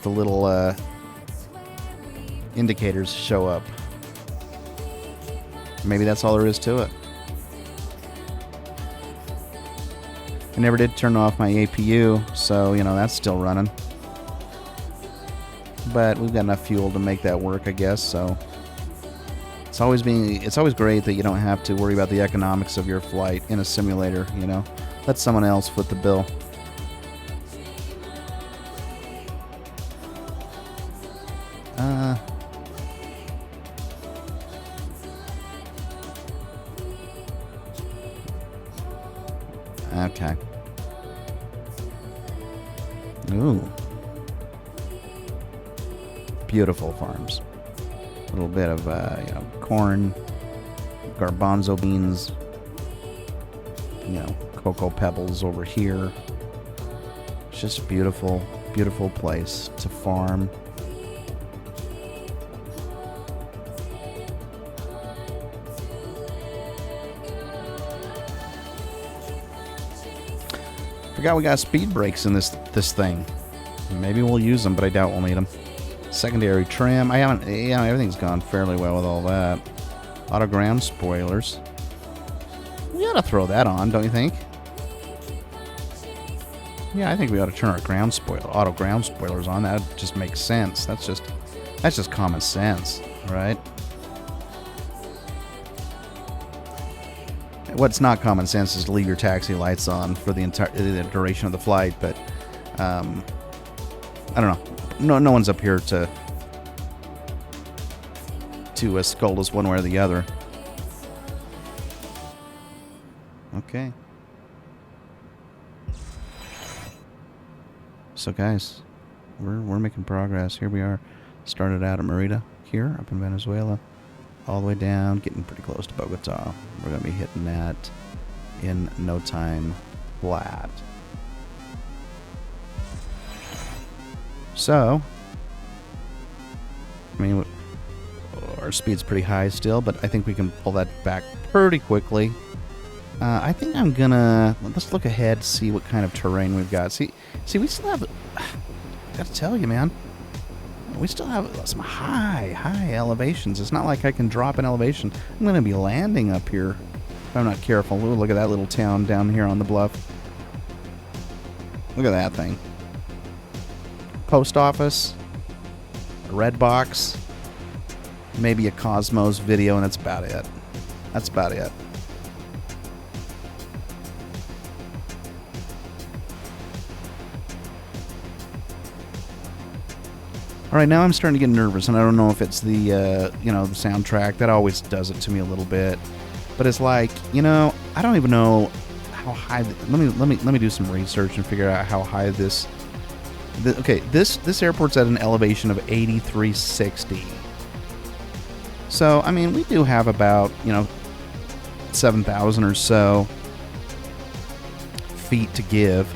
the little indicators show up. Maybe that's all there is to it. I never did turn off my APU, so, you know, that's still running. But we've got enough fuel to make that work, I guess, so... It's always great that you don't have to worry about the economics of your flight in a simulator, you know? Let someone else foot the bill. Okay. Ooh. Beautiful farms. A little bit of, corn, garbanzo beans, cocoa pebbles over here. It's just a beautiful, beautiful place to farm. Forgot we got speed brakes in this thing. Maybe we'll use them, but I doubt we'll need them. Secondary trim. I haven't. Everything's gone fairly well with all that. Auto ground spoilers. We ought to throw that on, don't you think? Yeah, I think we ought to turn our auto ground spoilers on. That just makes sense. That's just common sense, right? What's not common sense is to leave your taxi lights on for the duration of the flight, but I don't know. No one's up here to scold us one way or the other. Okay. So guys, we're making progress. Here we are. Started out at Merida here up in Venezuela, all the way down, getting pretty close to Bogota. We're gonna be hitting that in no time flat. So, I mean, our speed's pretty high still, but I think we can pull that back pretty quickly. I think I'm gonna... Let's look ahead, see what kind of terrain we've got. See, we still have... I gotta tell you, man. We still have some high elevations. It's not like I can drop an elevation. I'm gonna be landing up here if I'm not careful. Ooh, look at that little town down here on the bluff. Look at that thing. Post office, a red box, maybe a Cosmos video, and that's about it. That's about it. All right, now I'm starting to get nervous, and I don't know if it's the the soundtrack that always does it to me a little bit, but it's like, I don't even know how high. Let me do some research and figure out how high this. Okay, this airport's at an elevation of 8,360. So, I mean, we do have about, 7,000 or so feet to give.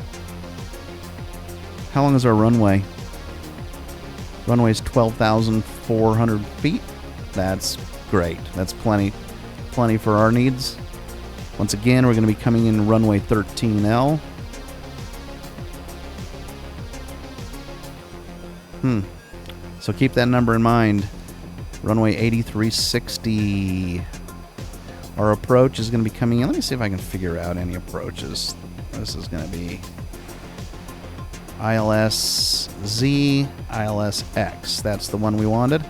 How long is our runway? Runway's 12,400 feet. That's great. That's plenty for our needs. Once again, we're going to be coming in runway 13L. So keep that number in mind. Runway 8360. Our approach is going to be coming in. Let me see if I can figure out any approaches. This is going to be ILS Z, ILS X. That's the one we wanted.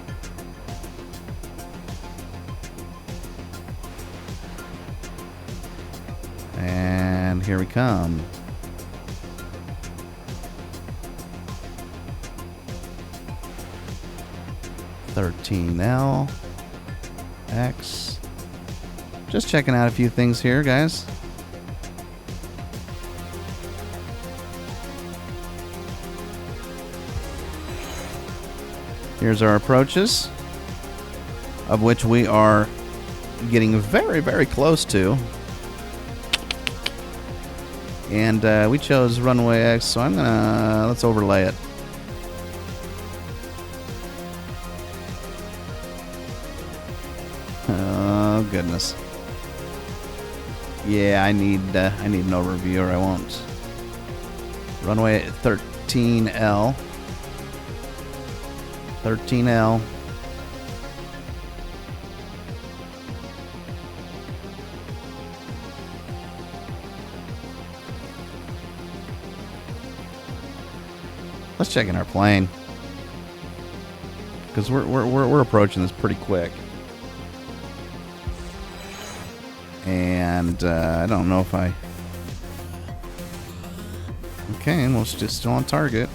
And here we come. (13L) X. Just checking out a few things here, guys. Here's our approaches, of which we are getting very, very close to. And we chose runway X, so let's overlay it. Oh goodness. Yeah, I need an overview, or I won't. Runway 13L. 13L. Let's check in our plane, because we're approaching this pretty quick, and I don't know if I. Okay, and we're just still on target.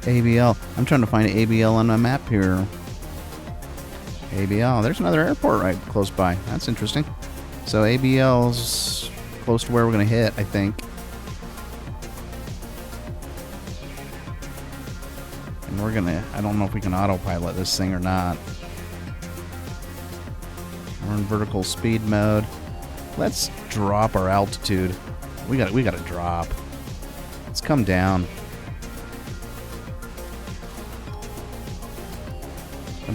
ABL. I'm trying to find ABL on my map here. ABL. There's another airport right close by. That's interesting. So ABL's close to where we're going to hit, I think. And we're going to... I don't know if we can autopilot this thing or not. We're in vertical speed mode. Let's drop our altitude. We got to drop. Let's come down. I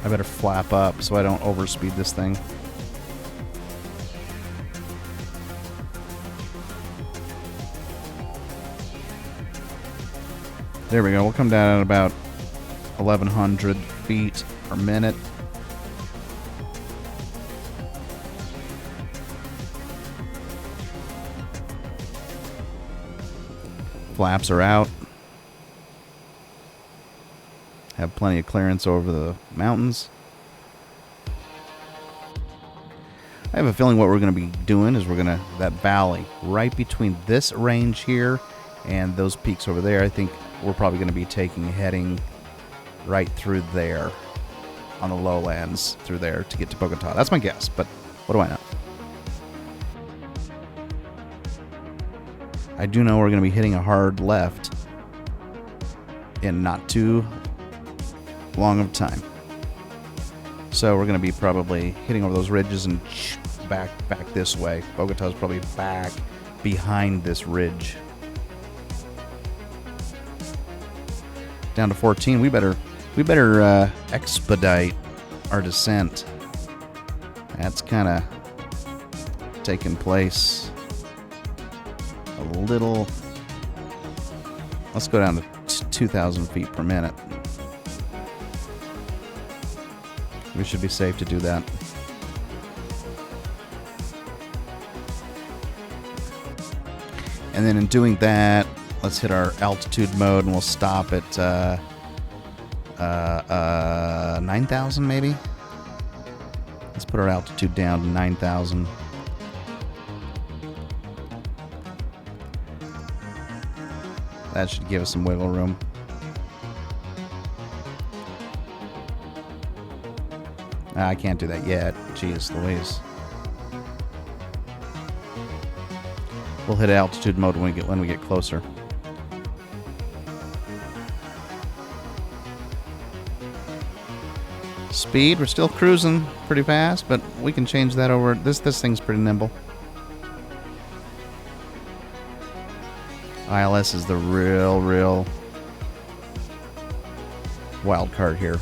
better flap up so I don't overspeed this thing. There we go. We'll come down at about 1,100 feet per minute. Flaps are out. Have plenty of clearance over the mountains. I have a feeling what we're going to be doing is that valley right between this range here and those peaks over there. I think we're probably going to be heading right through there on the lowlands through there to get to Bogota. That's my guess, but what do I know? I do know we're going to be hitting a hard left in not too long of time. So we're going to be probably hitting over those ridges and back this way. Bogota's probably back behind this ridge. Down to 14. We better expedite our descent. That's kind of taking place a little. Let's go down to 2,000 feet per minute. We should be safe to do that. And then in doing that, let's hit our altitude mode and we'll stop at 9,000 maybe. Let's put our altitude down to 9,000. That should give us some wiggle room. I can't do that yet. Jeez Louise. We'll hit altitude mode when we get closer. Speed, we're still cruising pretty fast, but we can change that over. This thing's pretty nimble. ILS is the real wild card here.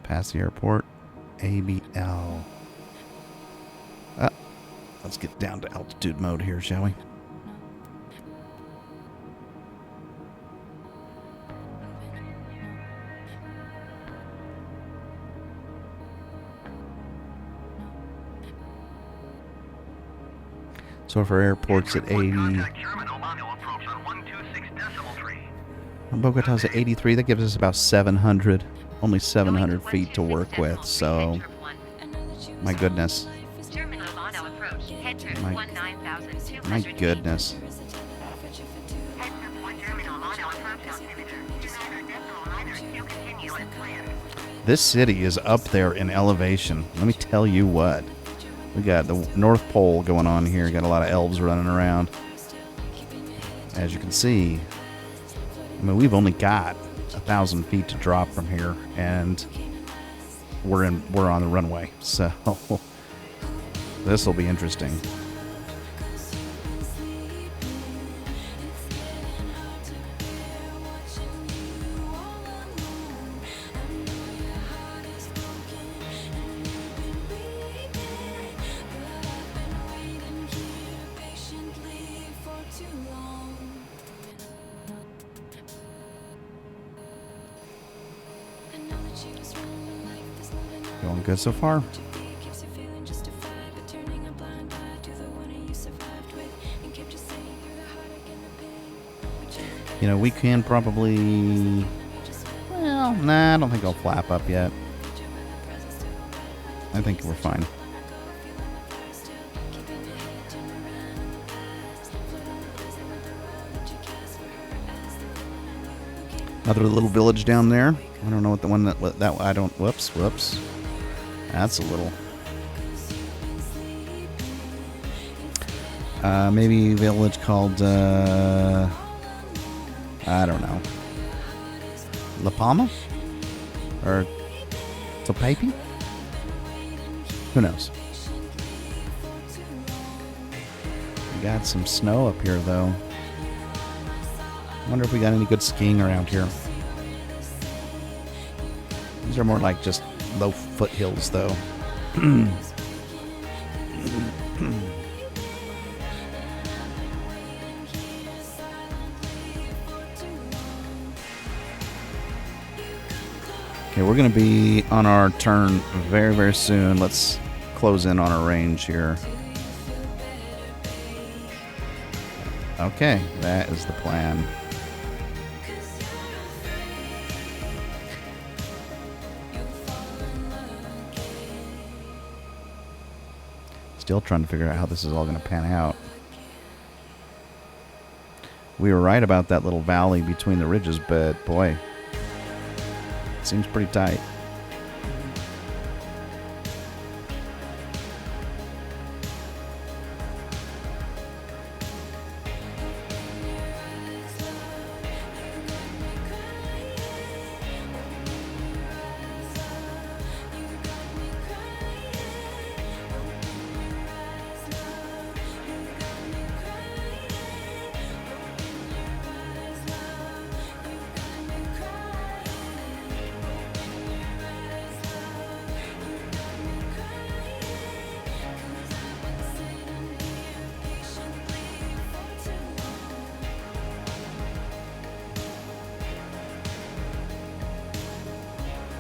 Past the airport, ABL. Let's get down to altitude mode here, shall we? So for airports at 80, Bogota's at 83. That gives us about 700, only 700 feet to work with. So, my goodness. My goodness. This city is up there in elevation. Let me tell you what. We got the North Pole going on here. Got a lot of elves running around. As you can see, I mean, we've only got 1,000 feet to drop from here, and we're on the runway. So this will be interesting. Going good so far. You know, we can probably... Well, nah, I don't think I'll flap up yet. I think we're fine. Another little village down there. I don't know what the one that I don't. Whoops. That's a little. Maybe a village called. I don't know. La Palma? Or Topapi? Who knows? We got some snow up here, though. Wonder if we got any good skiing around here. These are more like just low foothills, though. Okay, we're going to be on our turn very, very soon. Let's close in on our range here. Okay, that is the plan. Still trying to figure out how this is all going to pan out. We were right about that little valley between the ridges, but boy, it seems pretty tight.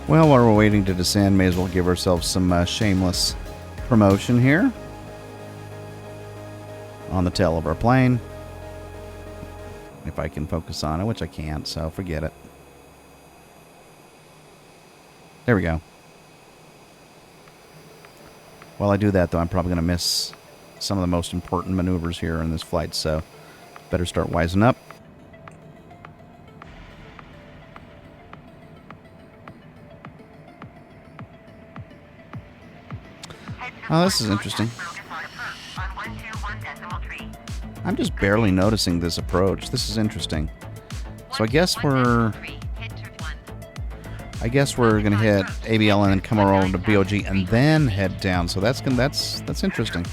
Well, while we're waiting to descend, may as well give ourselves some shameless promotion here on the tail of our plane. If I can focus on it, which I can't, so forget it. There we go. While I do that, though, I'm probably going to miss some of the most important maneuvers here in this flight, so better start wising up. Oh, this is interesting. I'm just barely noticing this approach. This is interesting. So I guess we're gonna hit ABL and then come around to BOG and then head down. So that's interesting.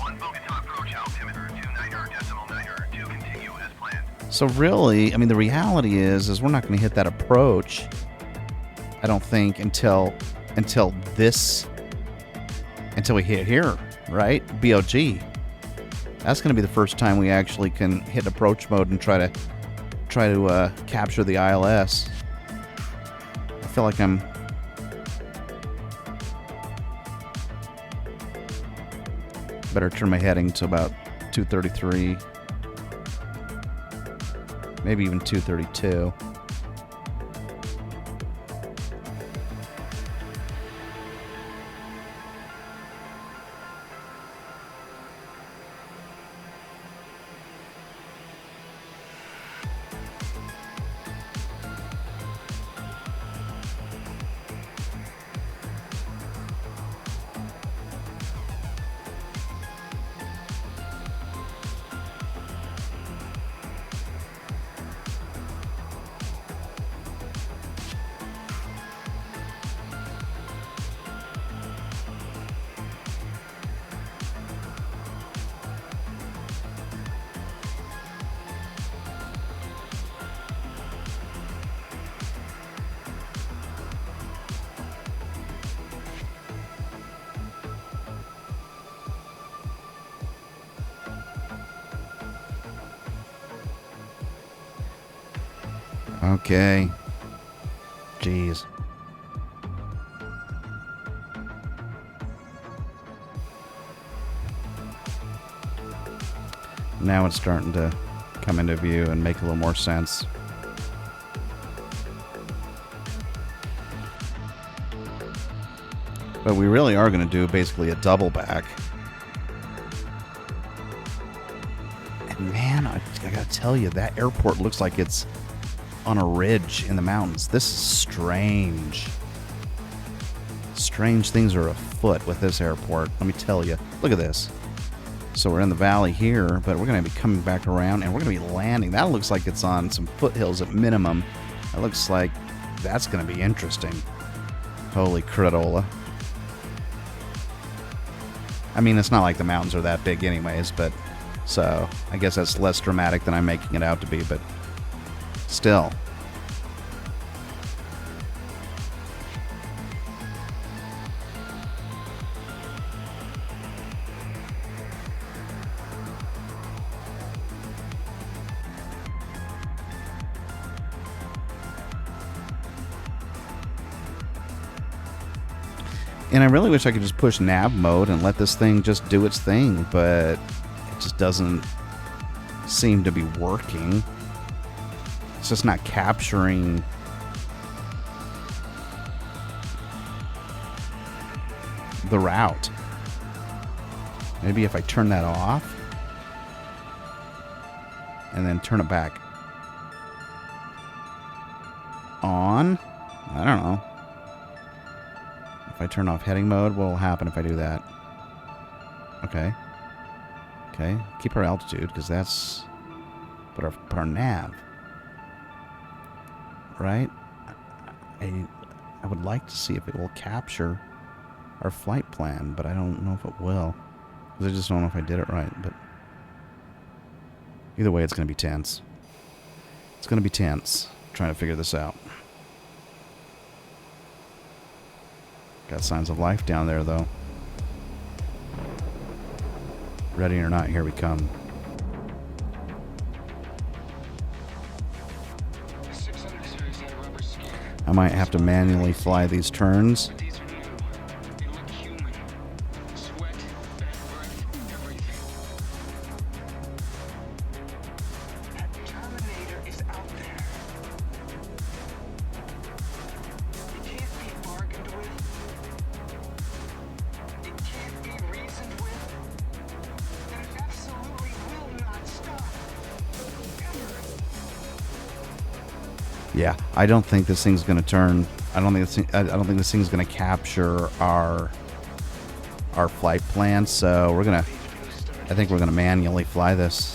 So really, I mean, the reality is we're not going to hit that approach, I don't think, until we hit here, right? BOG. That's going to be the first time we actually can hit approach mode and try to capture the ILS. I feel like I'm better turn my heading to about 233, maybe even 232. Okay. Jeez. Now it's starting to come into view and make a little more sense. But we really are going to do basically a double back. And man, I gotta tell you, that airport looks like it's on a ridge in the mountains. This is strange. Strange things are afoot with this airport, let me tell you. Look at this. So we're in the valley here, but we're going to be coming back around and we're going to be landing. That looks like it's on some foothills at minimum. That looks like that's going to be interesting. Holy cradola. I mean, it's not like the mountains are that big anyways, but so I guess that's less dramatic than I'm making it out to be, but still. And I really wish I could just push nav mode and let this thing just do its thing, but it just doesn't seem to be working. It's just not capturing the route. Maybe if I turn that off and then turn it back on, I don't know. If I turn off heading mode, what will happen if I do that? Okay. Okay. Keep our altitude, because that's... Put our nav. Right? I would like to see if it will capture our flight plan, but I don't know if it will. Because I just don't know if I did it right, but... Either way, it's going to be tense. It's going to be tense, trying to figure this out. Got signs of life down there, though. Ready or not, here we come. I might have to manually fly these turns. These are new. They look human. Sweat, breath, everything. That Terminator is out there. It can't be bargained with. It can't be reasoned with. And it absolutely will not stop. Ever. Yeah, I don't think this thing's going to turn. I don't think this thing's going to capture our flight plan. So I think we're gonna manually fly this.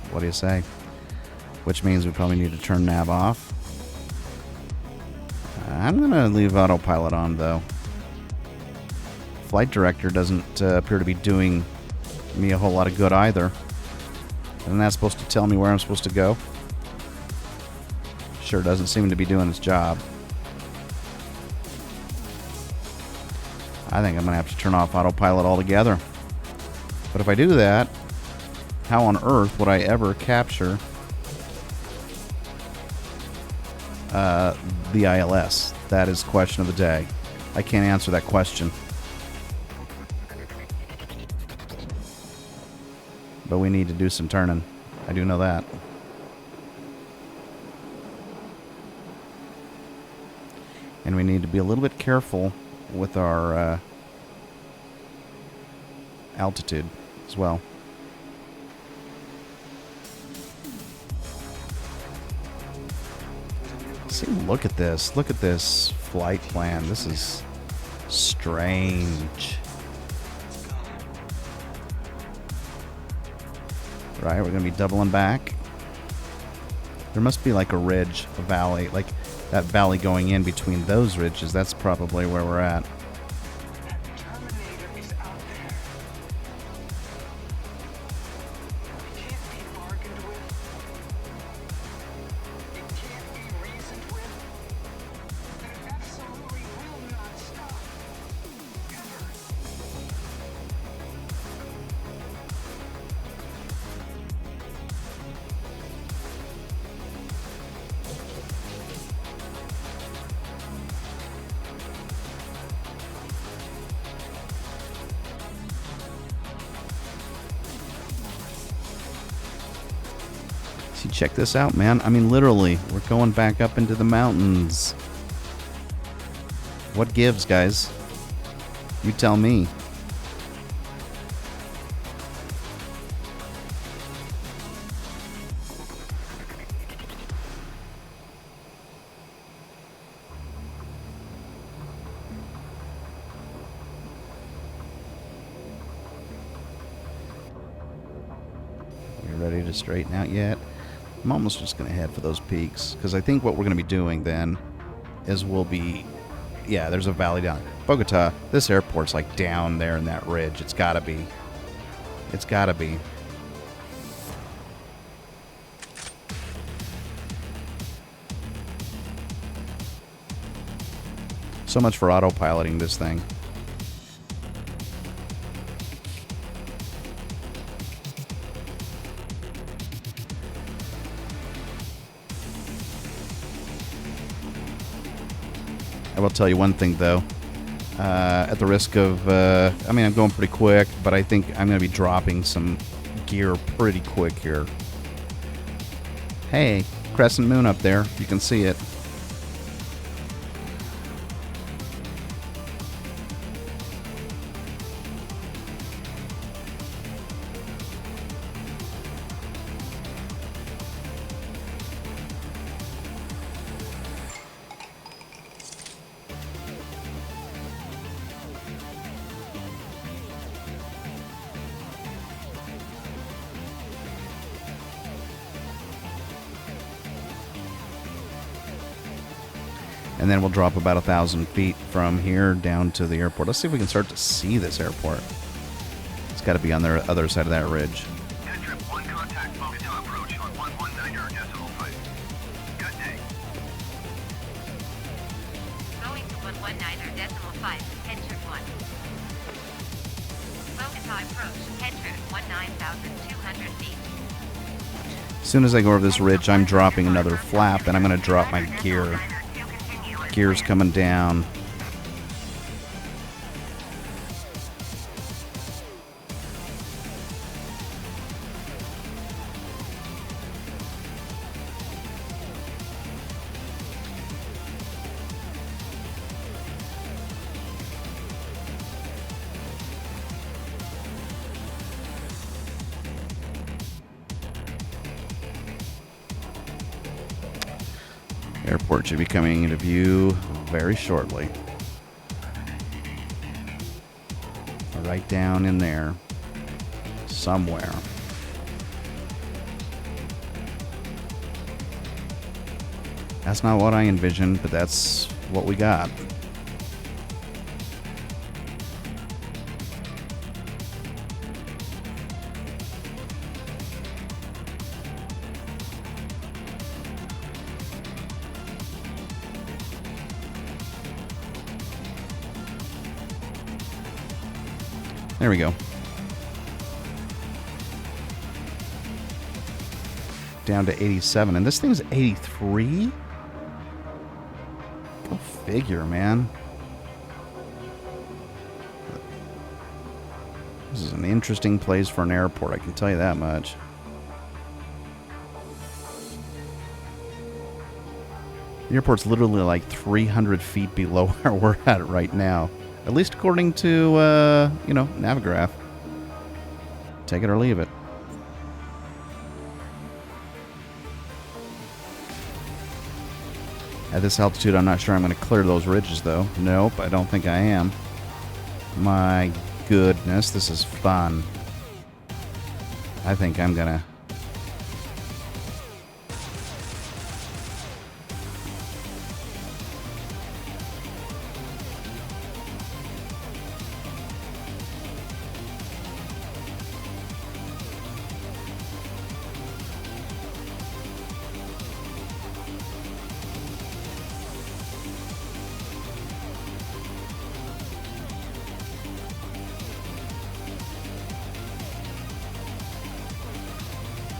What do you say? Which means we probably need to turn nav off. I'm gonna leave autopilot on though. Flight director doesn't appear to be doing me a whole lot of good either. Isn't that supposed to tell me where I'm supposed to go? Sure doesn't seem to be doing its job. I think I'm going to have to turn off autopilot altogether. But if I do that, how on earth would I ever capture the ILS? That is the question of the day. I can't answer that question. But we need to do some turning. I do know that. And we need to be a little bit careful with our altitude as well. See, look at this. Look at this flight plan. This is strange. Right, we're going to be doubling back. There must be like a ridge, a valley, like that valley going in between those ridges. That's probably where we're at. That Terminator is out there. It can't be bargained with. It can't be reasoned with. And it absolutely will not stop. Ever. See, check this out, man. I mean, literally, we're going back up into the mountains. What gives, guys? You tell me. You ready to straighten out yet? I'm almost just going to head for those peaks, because I think what we're going to be doing then is we'll be... Yeah, there's a valley down. Bogota, this airport's like down there in that ridge. It's got to be. It's got to be. So much for autopiloting this thing. I will tell you one thing, though. At the risk of... I mean, I'm going pretty quick, but I think I'm going to be dropping some gear pretty quick here. Hey, crescent moon up there. You can see it. And then we'll drop about 1,000 feet from here down to the airport. Let's see if we can start to see this airport. It's got to be on the other side of that ridge. HeadTrip 1 contact Bogota approach on 119.5. Good day. Going to 119.5, HeadTrip 1. Bogota approach, HeadTrip 19,200 feet. As soon as I go over this ridge, I'm dropping another flap, and I'm going to drop my gear. Gear's coming down. Airport should be coming into view very shortly. Right down in there. Somewhere. That's not what I envisioned, but that's what we got. There we go. Down to 87. And this thing's 83? Go figure, man. This is an interesting place for an airport, I can tell you that much. The airport's literally like 300 feet below where we're at right now. At least according to, Navigraph. Take it or leave it. At this altitude, I'm not sure I'm going to clear those ridges, though. Nope, I don't think I am. My goodness, this is fun. I think I'm going to...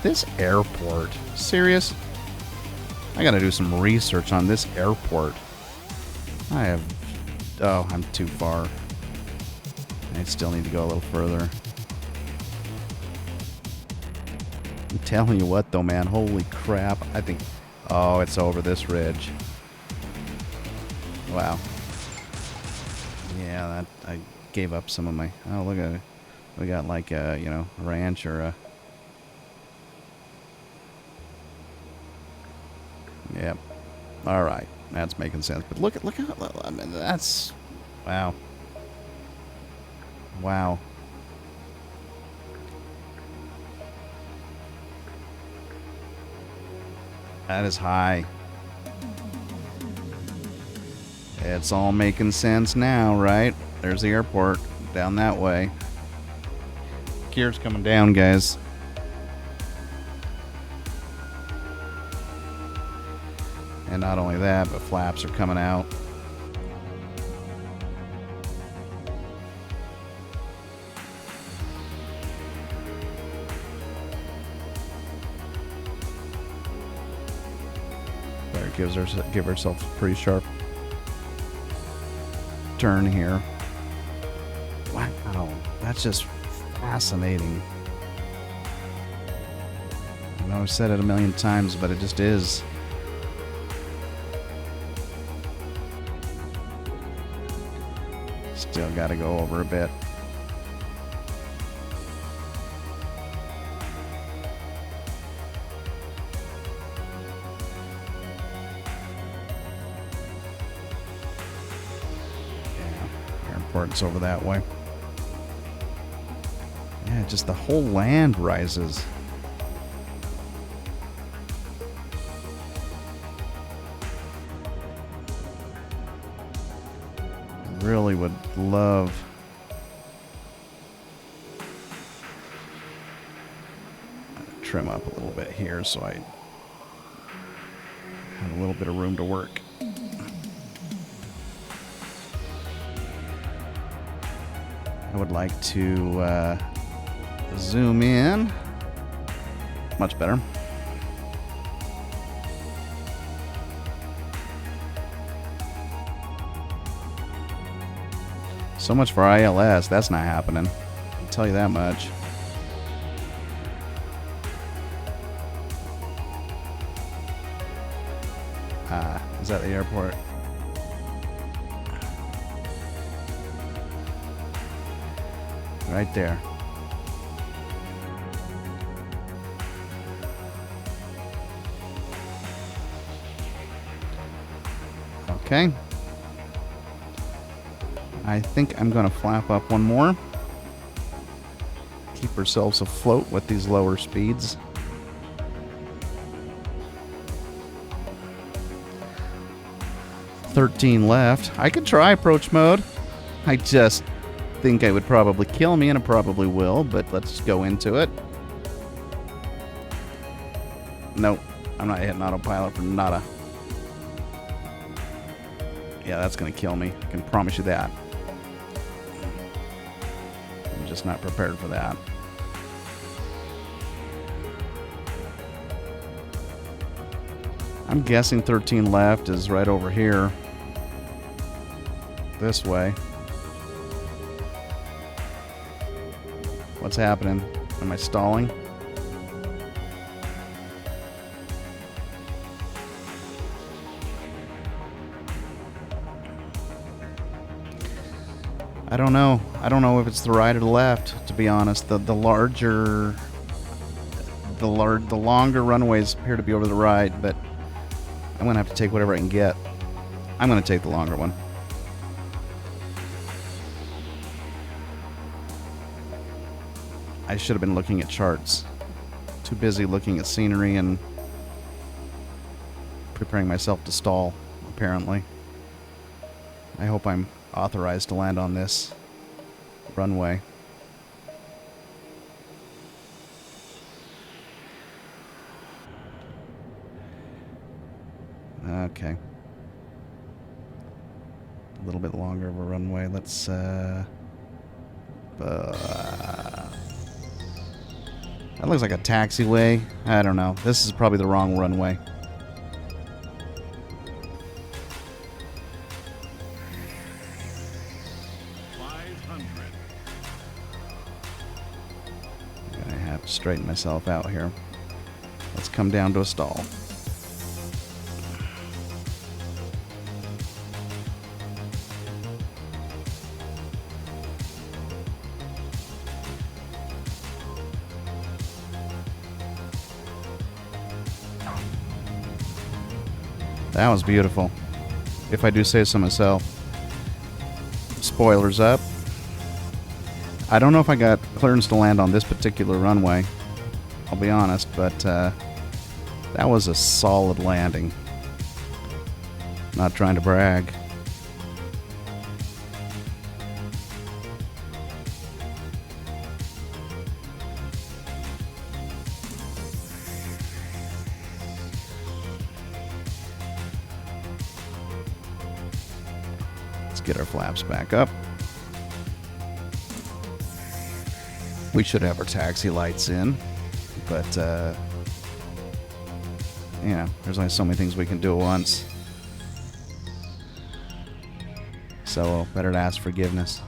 This airport? Serious? I gotta do some research on this airport. Oh, I'm too far. I still need to go a little further. I'm telling you what, though, man. Holy crap. I think... Oh, it's over this ridge. Wow. Yeah, I gave up some of my... Oh, look at it. We got like a, ranch or a... Yep. All right. That's making sense. But look how... I mean, that's... Wow. Wow. That is high. It's all making sense now, right? There's the airport. Down that way. Gear's coming down, guys. And not only that, but flaps are coming out. There, give ourselves a pretty sharp turn here. Wow, that's just fascinating. I know I've said it a million times, but it just is. Still got to go over a bit. Yeah, airport's over that way. Yeah, just the whole land rises. Really would love trim up a little bit here so I have a little bit of room to work. I would like to zoom in. Much better. So much for ILS. That's not happening. I'll tell you that much. Is that the airport? Right there. Okay. I think I'm going to flap up one more. Keep ourselves afloat with these lower speeds. $13 left. I could try approach mode. I just think it would probably kill me, and it probably will, but let's go into it. Nope. I'm not hitting autopilot for nada. Yeah, that's going to kill me. I can promise you that. I'm just not prepared for that. I'm guessing 13 left is right over here. This way. What's happening? Am I stalling? I don't know. I don't know if it's the right or the left, to be honest. The longer runways appear to be over the right, but I'm going to have to take whatever I can get. I'm going to take the longer one. I should have been looking at charts. Too busy looking at scenery and preparing myself to stall, apparently. I hope I'm authorized to land on this runway. Okay. A little bit longer of a runway. Let's, that looks like a taxiway. I don't know. This is probably the wrong runway. I'm gonna have to straighten myself out here. Let's come down to a stall. That was beautiful, if I do say so myself. Spoilers up. I don't know if I got clearance to land on this particular runway, I'll be honest, but that was a solid landing. Not trying to brag. Get our flaps back up. We should have our taxi lights in, but you know, there's only so many things we can do at once, so better to ask forgiveness.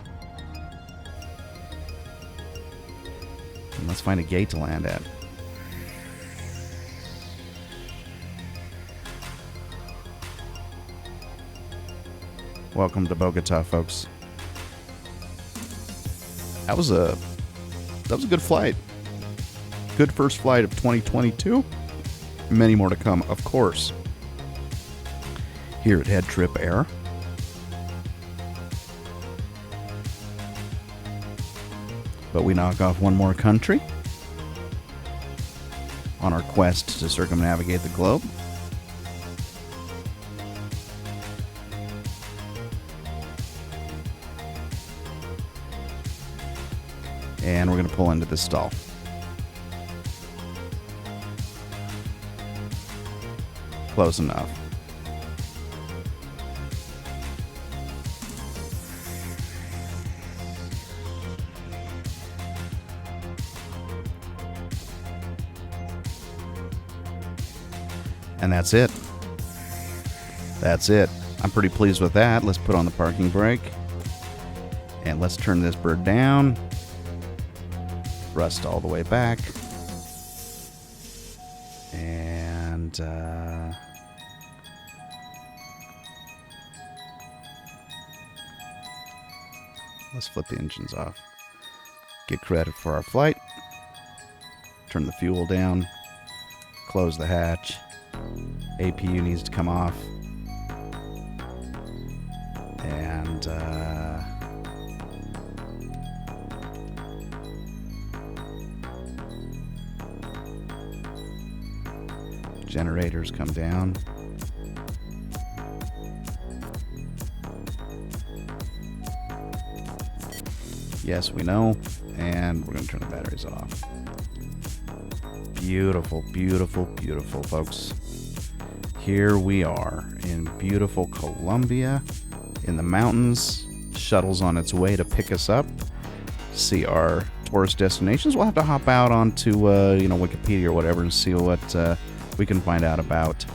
And let's find a gate to land at. Welcome to Bogota, folks. That was a good flight. Good first flight of 2022. Many more to come, of course. Here at HeadTrip Air. But we knock off one more country on our quest to circumnavigate the globe. And we're going to pull into this stall. Close enough. And that's it. That's it. I'm pretty pleased with that. Let's put on the parking brake. And let's turn this bird down. Thrust all the way back. And let's flip the engines off. Get credit for our flight. Turn the fuel down. Close the hatch. APU needs to come off. And generators come down. Yes, we know. And we're going to turn the batteries off. Beautiful, beautiful, beautiful, folks. Here we are in beautiful Colombia in the mountains. Shuttle's on its way to pick us up. See our tourist destinations. We'll have to hop out onto Wikipedia or whatever and see what we can find out about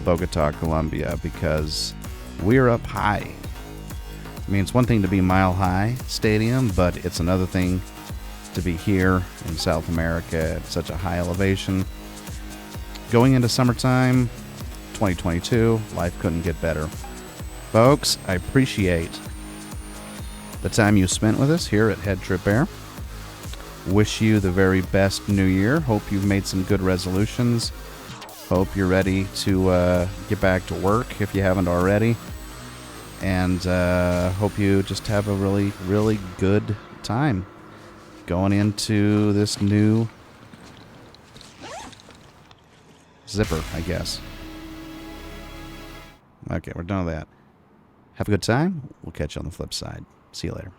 Bogota, Colombia, because we're up high. I mean, it's one thing to be Mile High Stadium, but it's another thing to be here in South America at such a high elevation. Going into summertime, 2022, life couldn't get better. Folks, I appreciate the time you spent with us here at HeadTrip Air. Wish you the very best new year. Hope you've made some good resolutions. Hope you're ready to get back to work if you haven't already. And hope you just have a really, really good time going into this new zipper, I guess. Okay, we're done with that. Have a good time. We'll catch you on the flip side. See you later.